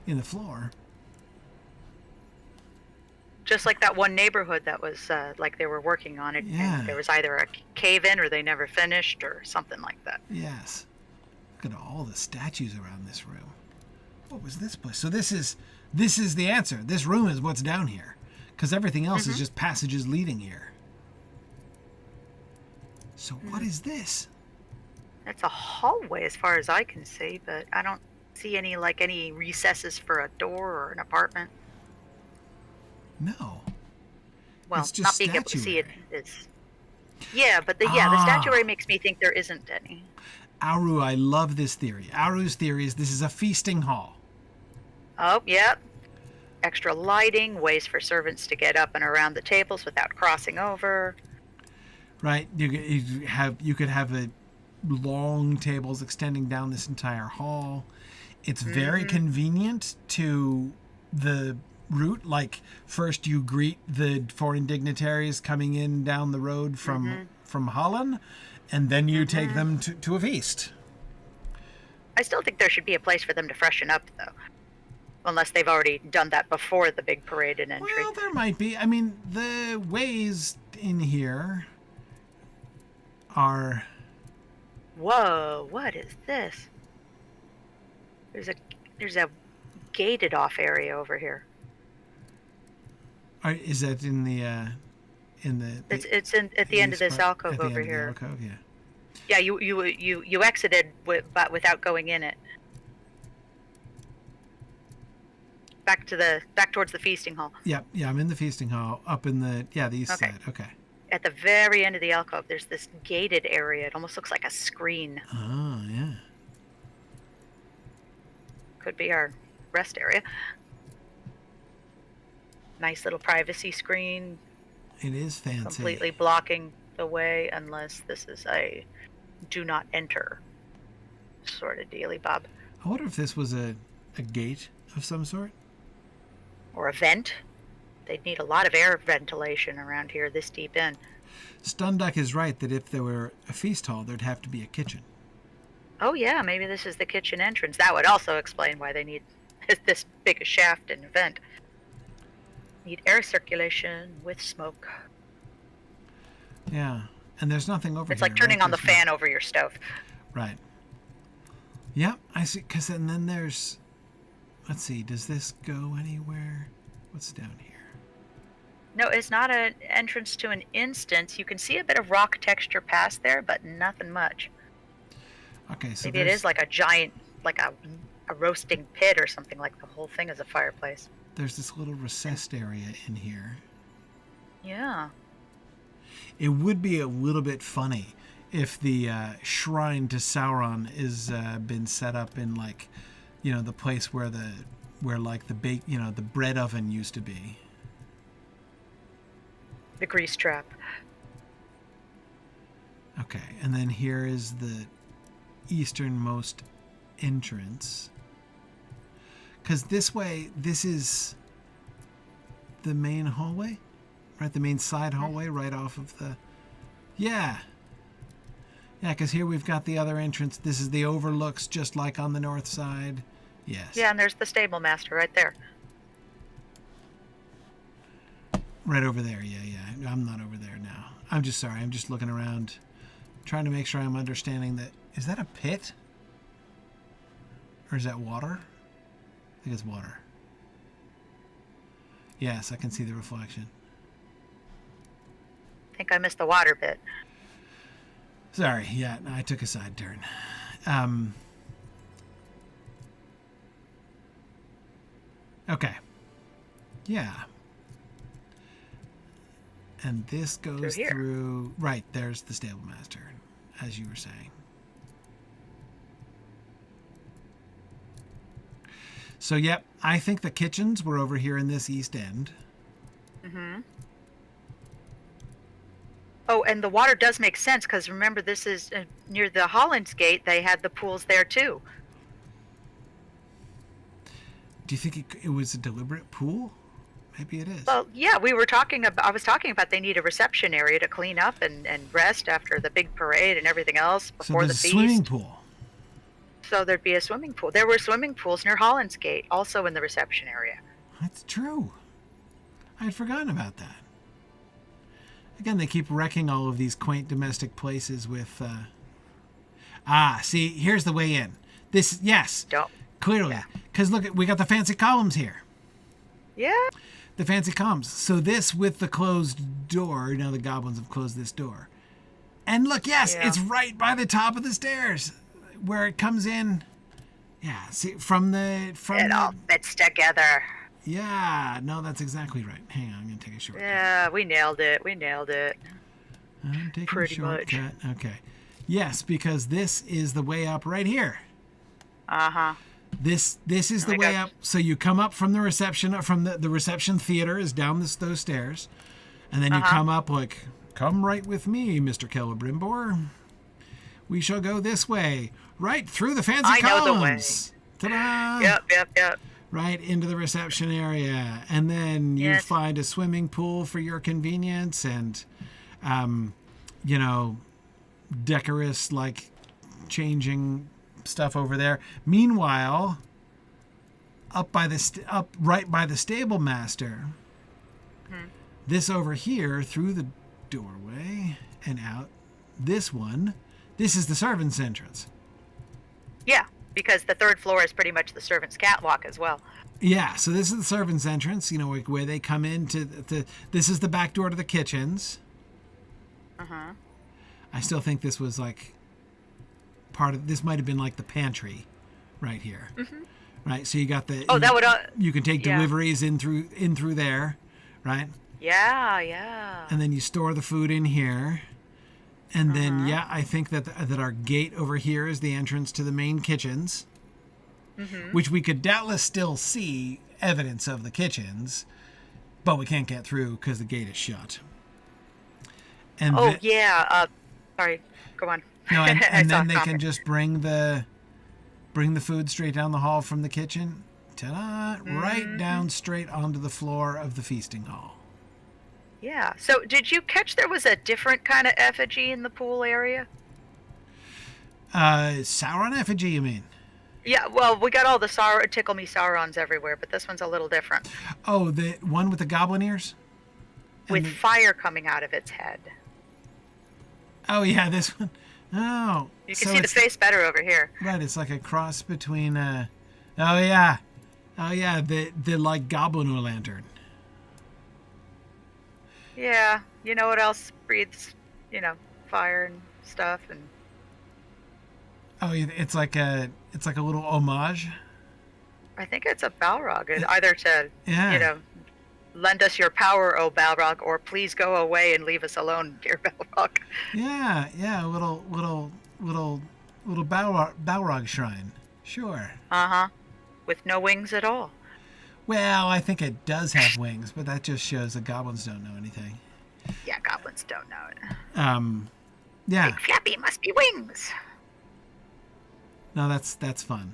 In the floor. Just like that one neighborhood that was like they were working on it. Yeah. And there was either a cave-in or they never finished or something like that. Yes. Look at all the statues around this room. What was this place? So this is the answer. This room is what's down here. Because everything else is just passages leading here. So what is this? It's a hallway as far as I can see, but I don't see any recesses for a door or an apartment. No. Well, it's just not being able to see it statuary. is. Yeah, but the statuary makes me think there isn't any. Auru, I love this theory. Auru's theory is this is a feasting hall. Oh, yep. Extra lighting, ways for servants to get up and around the tables without crossing over. Right? You could have long tables extending down this entire hall. It's very convenient to the route. Like first you greet the foreign dignitaries coming in down the road from Holland, and then you take them to a feast. I still think there should be a place for them to freshen up, though. Unless they've already done that before the big parade and entry. Well, there might be. I mean, the ways in here are... Whoa, what is this? There's a gated off area over here. Is that in the It's at the end of this alcove over here. Alcove, yeah. Yeah, you exited but without going in it. Back towards the feasting hall. Yeah, I'm in the feasting hall, up in the east side. Okay. At the very end of the alcove, there's this gated area. It almost looks like a screen. Oh, yeah. Could be our rest area. Nice little privacy screen. It is fancy. Completely blocking the way unless this is a do not enter sort of dealy bob. I wonder if this was a gate of some sort. Or a vent. They'd need a lot of air ventilation around here this deep in. Stunduck is right that if there were a feast hall, there'd have to be a kitchen. Oh yeah, maybe this is the kitchen entrance. That would also explain why they need this big a shaft and a vent. Need air circulation with smoke. Yeah, and there's nothing over here. It's like turning on the fan over your stove. Right. Yep, I see. And then there's... Let's see, does this go anywhere? What's down here? No, it's not an entrance to an instance. You can see a bit of rock texture past there, but nothing much. Okay, so maybe it is like a giant, like a roasting pit or something, like the whole thing is a fireplace. There's this little recessed area in here. Yeah. It would be a little bit funny if the shrine to Sauron is been set up in like, the place where the bread oven used to be. The grease trap. Okay, and then here is the easternmost entrance. Because this way, this is the main hallway, right? The main side hallway right off of the... Yeah. Yeah, because here we've got the other entrance. This is the overlooks, just like on the north side. Yes. Yeah, and there's the stable master right there. Right over there, yeah. I'm not over there now. I'm just sorry. I'm just looking around, trying to make sure I'm understanding that. Is that a pit? Or is that water? I think it's water. Yes, I can see the reflection. I think I missed the water bit. Sorry, yeah, I took a side turn. Okay. Yeah. And this goes through... Right, there's the stable master, as you were saying. So, yep, I think the kitchens were over here in this east end. Mm-hmm. Oh, and the water does make sense, because remember, this is near the Holland's Gate. They had the pools there, too. Do you think it was a deliberate pool? Maybe it is. Well, yeah, I was talking about they need a reception area to clean up and rest after the big parade and everything else before the feast. So there's a swimming pool. So there'd be a swimming pool. There were swimming pools near Holland's Gate, also in the reception area. That's true. I had forgotten about that. Again, they keep wrecking all of these quaint domestic places with... see, here's the way in. This, yes, clearly. Because look, we got the fancy columns here. Yeah. The fancy columns. So this with the closed door. Now the goblins have closed this door. And look, yes, it's right by the top of the stairs where it comes in. Yeah, see, it all fits together. Yeah, no, that's exactly right. Hang on, I'm going to take a shortcut. Yeah, we nailed it. I'm taking Pretty a shortcut. Okay. Yes, because this is the way up right here. Uh-huh. This is the way up. So you come up from the reception, from the reception theater is down those stairs. And then you come up like, come right with me, Mr. Celebrimbor. We shall go this way. Right through the fancy columns. I know the way. Ta-da! Yep. right into the reception area, and then you Yes. find a swimming pool for your convenience, and decorous like changing stuff over there. Meanwhile, up right by the stable master, this over here through the doorway and out, this is the servants' entrance. Yeah, because the third floor is pretty much the servants' catwalk as well. Yeah, so this is the servants' entrance, where they come into this is the back door to the kitchens. I still think this was like this might have been like the pantry right here. Right? So you got you can take deliveries in through there, right? Yeah. And then you store the food in here. And then I think that our gate over here is the entrance to the main kitchens. Which we could doubtless still see evidence of the kitchens, but we can't get through because the gate is shut. And sorry, go on. No, and then they can just bring the food straight down the hall from the kitchen. Ta-da! Right down straight onto the floor of the feasting hall. Yeah. So did you catch there was a different kind of effigy in the pool area? Sauron effigy, you mean? Yeah, well, we got all the Tickle Me Saurons everywhere, but this one's a little different. Oh, the one with the goblin ears? With fire coming out of its head. Oh, yeah, this one. Oh. You can see the face better over here. Right, it's like a cross between, oh, yeah, the like goblin lantern. Yeah, you know what else breathes, fire and stuff and... Oh, it's like a little homage. I think it's a Balrog, either to, lend us your power, O Balrog, or please go away and leave us alone, dear Balrog. Yeah, a little Balrog shrine, sure. With no wings at all. Well, I think it does have wings, but that just shows that goblins don't know anything. Yeah, goblins don't know it. Yeah. Big flappy must be wings. No, that's fun.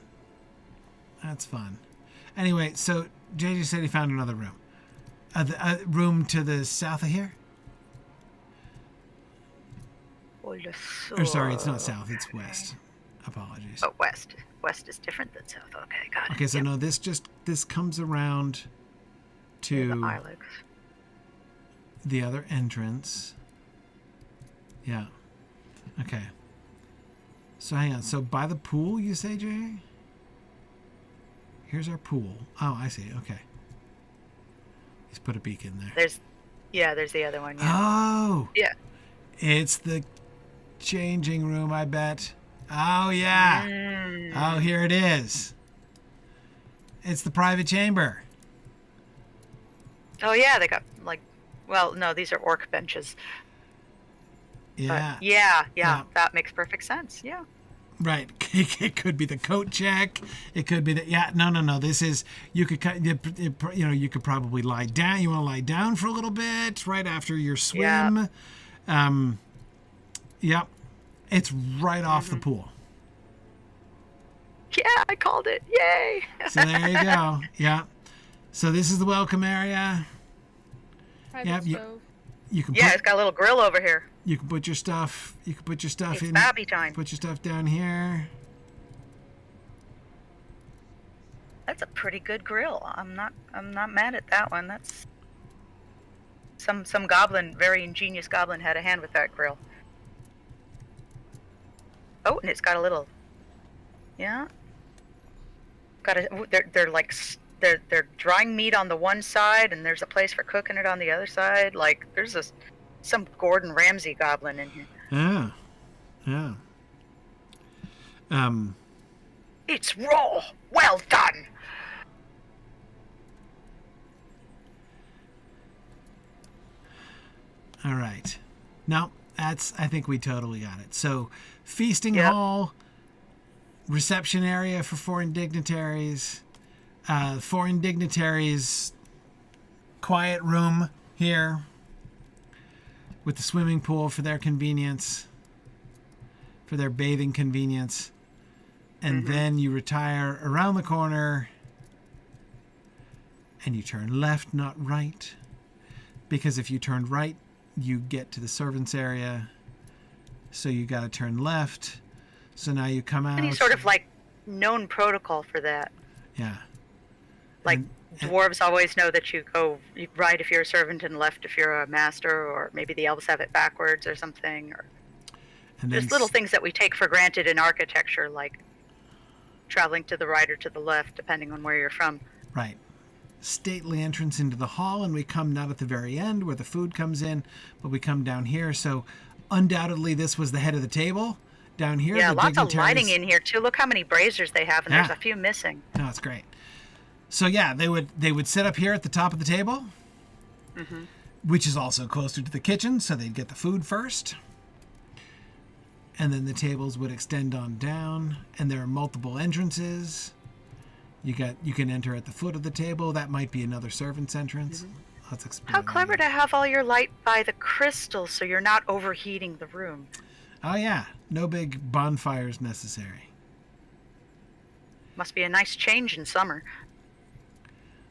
That's fun. Anyway, so JJ said he found another room. A room to the south of here? Or sorry, it's not south, it's west. Apologies. Oh, west. West is different than south. Okay, got it. Okay, so no, this comes around to the Ilex. The other entrance. Yeah. Okay. So hang on. So by the pool, you say, Jay? Here's our pool. Oh, I see. Okay. He's put a beacon there. There's the other one. Yeah. Oh. Yeah. It's the changing room, I bet. Oh, yeah. Oh, here it is. It's the private chamber. Oh, yeah. They got, no, these are orc benches. Yeah. But yeah. That makes perfect sense. Yeah. Right. It could be the coat check. It could be no. This is, you could probably lie down. You want to lie down for a little bit right after your swim. Yep. It's right off the pool. Yeah, I called it. Yay. So there you go. Yeah. So this is the welcome area. Yep. You can. It's got a little grill over here. You can put your stuff. It's in. Babby time. Put your stuff down here. That's a pretty good grill. I'm not mad at that one. That's some goblin, very ingenious goblin, had a hand with that grill. Oh, and it's got a little. Yeah. They're drying meat on the one side, and there's a place for cooking it on the other side. Like there's some Gordon Ramsay goblin in here. Yeah. It's raw. Well done. All right. Now, I think we totally got it. So, feasting hall, reception area for foreign dignitaries, quiet room here with the swimming pool for their convenience, for their bathing convenience. And then you retire around the corner and you turn left, not right. Because if you turned right, you get to the servants' area. So you got to turn left. So now you come out. Any sort of like known protocol for that. Yeah. Like dwarves always know that you go right if you're a servant and left if you're a master, or maybe the elves have it backwards or something. Or just little things that we take for granted in architecture, like traveling to the right or to the left, depending on where you're from. Right. Stately entrance into the hall, and we come not at the very end where the food comes in, but we come down here. So undoubtedly this was the head of the table. Down here, yeah, the lots of dignitaries... lighting in here too. Look how many braziers they have, and there's a few missing. No, it's great. So yeah, they would sit up here at the top of the table, which is also closer to the kitchen, so they'd get the food first. And then the tables would extend on down, and there are multiple entrances. You can enter at the foot of the table. That might be another servant's entrance. Let's explore. How clever to have all your light by the crystal, so you're not overheating the room. Oh yeah, no big bonfires necessary. Must be a nice change in summer.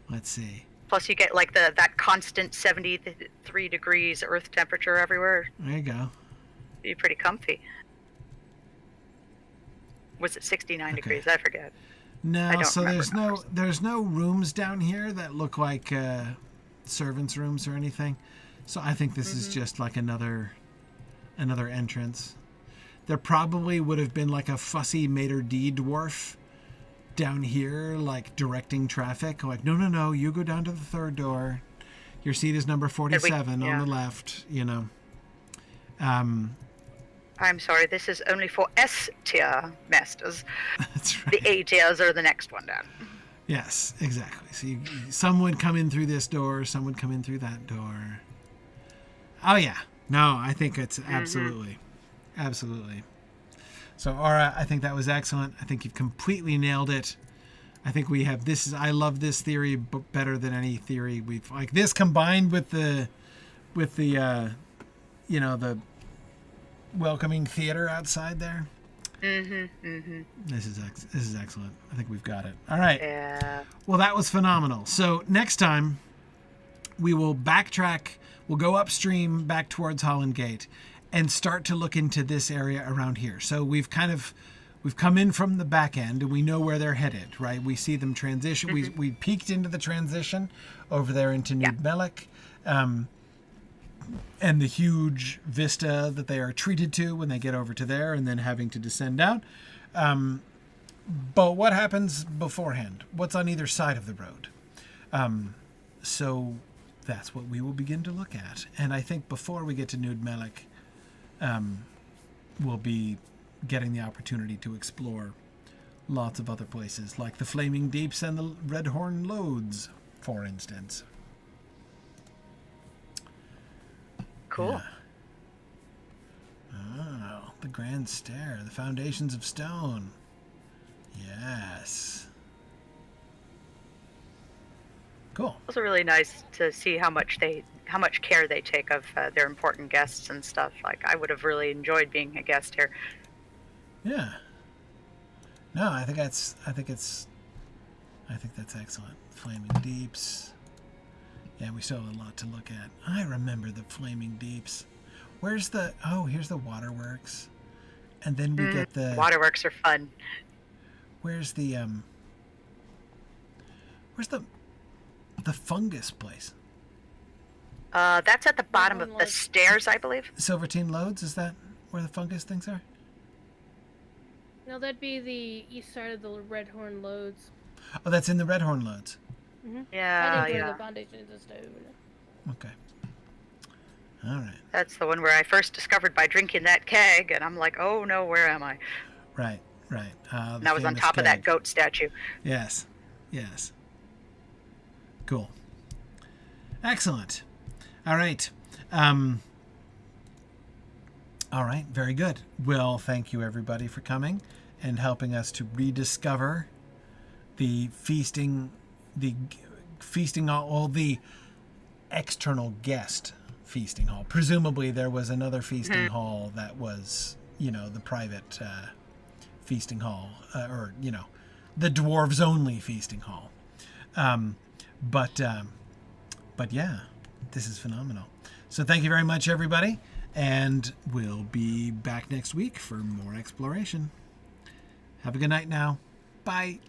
Let's see. Plus you get like that constant 73 degrees earth temperature everywhere. There you go. Be pretty comfy. Was it 69 degrees? I forget. No, so there's no rooms down here that look like servants' rooms or anything. So I think this is just like another entrance. There probably would have been like a fussy maitre d' dwarf down here, like directing traffic. Like, no, you go down to the third door. Your seat is number 47 on the left, you know. I'm sorry, this is only for S-tier masters. That's right. The A-tiers are the next one down. Yes, exactly. So some would come in through this door, some would come in through that door. Oh, yeah. No, I think it's absolutely. So, Aura, I think that was excellent. I think you've completely nailed it. I think we have I love this theory better than any theory we've, like this combined with the welcoming theater outside there. This is excellent. I think we've got it. All right. Yeah. Well, that was phenomenal. So next time we will backtrack. We'll go upstream back towards Holland Gate and start to look into this area around here. So we've come in from the back end and we know where they're headed, right? We see them transition. We peeked into the transition over there into New Melek. And the huge vista that they are treated to when they get over to there and then having to descend out. But what happens beforehand? What's on either side of the road? So that's what we will begin to look at. And I think before we get to New Melek, we'll be getting the opportunity to explore lots of other places, like the Flaming Deeps and the Redhorn Lodes, for instance. Cool. Yeah. Oh, the Grand Stair, the Foundations of Stone. Yes. Cool. It was really nice to see how much care they take of their important guests and stuff. Like, I would have really enjoyed being a guest here. Yeah. No, I think that's excellent. Flaming Deeps. Yeah, we still have a lot to look at. I remember the Flaming Deeps. Here's the waterworks. And then we get the... Waterworks are fun. Where's the fungus place? That's at the bottom of the stairs, I believe. Silvertine Lodes, is that where the fungus things are? No, that'd be the east side of the Redhorn Lodes. Oh, that's in the Redhorn Lodes. Yeah, I didn't the foundations of stone. Okay. All right. That's the one where I first discovered by drinking that keg, and I'm like, oh no, where am I? Right. And I was on top of that goat statue. Yes. Cool. Excellent. All right. All right. Very good. Well, thank you everybody for coming and helping us to rediscover the feasting hall, the external guest feasting hall. Presumably there was another feasting hall that was, the private feasting hall, or the dwarves only feasting hall. But yeah, this is phenomenal. So thank you very much, everybody. And we'll be back next week for more exploration. Have a good night now. Bye.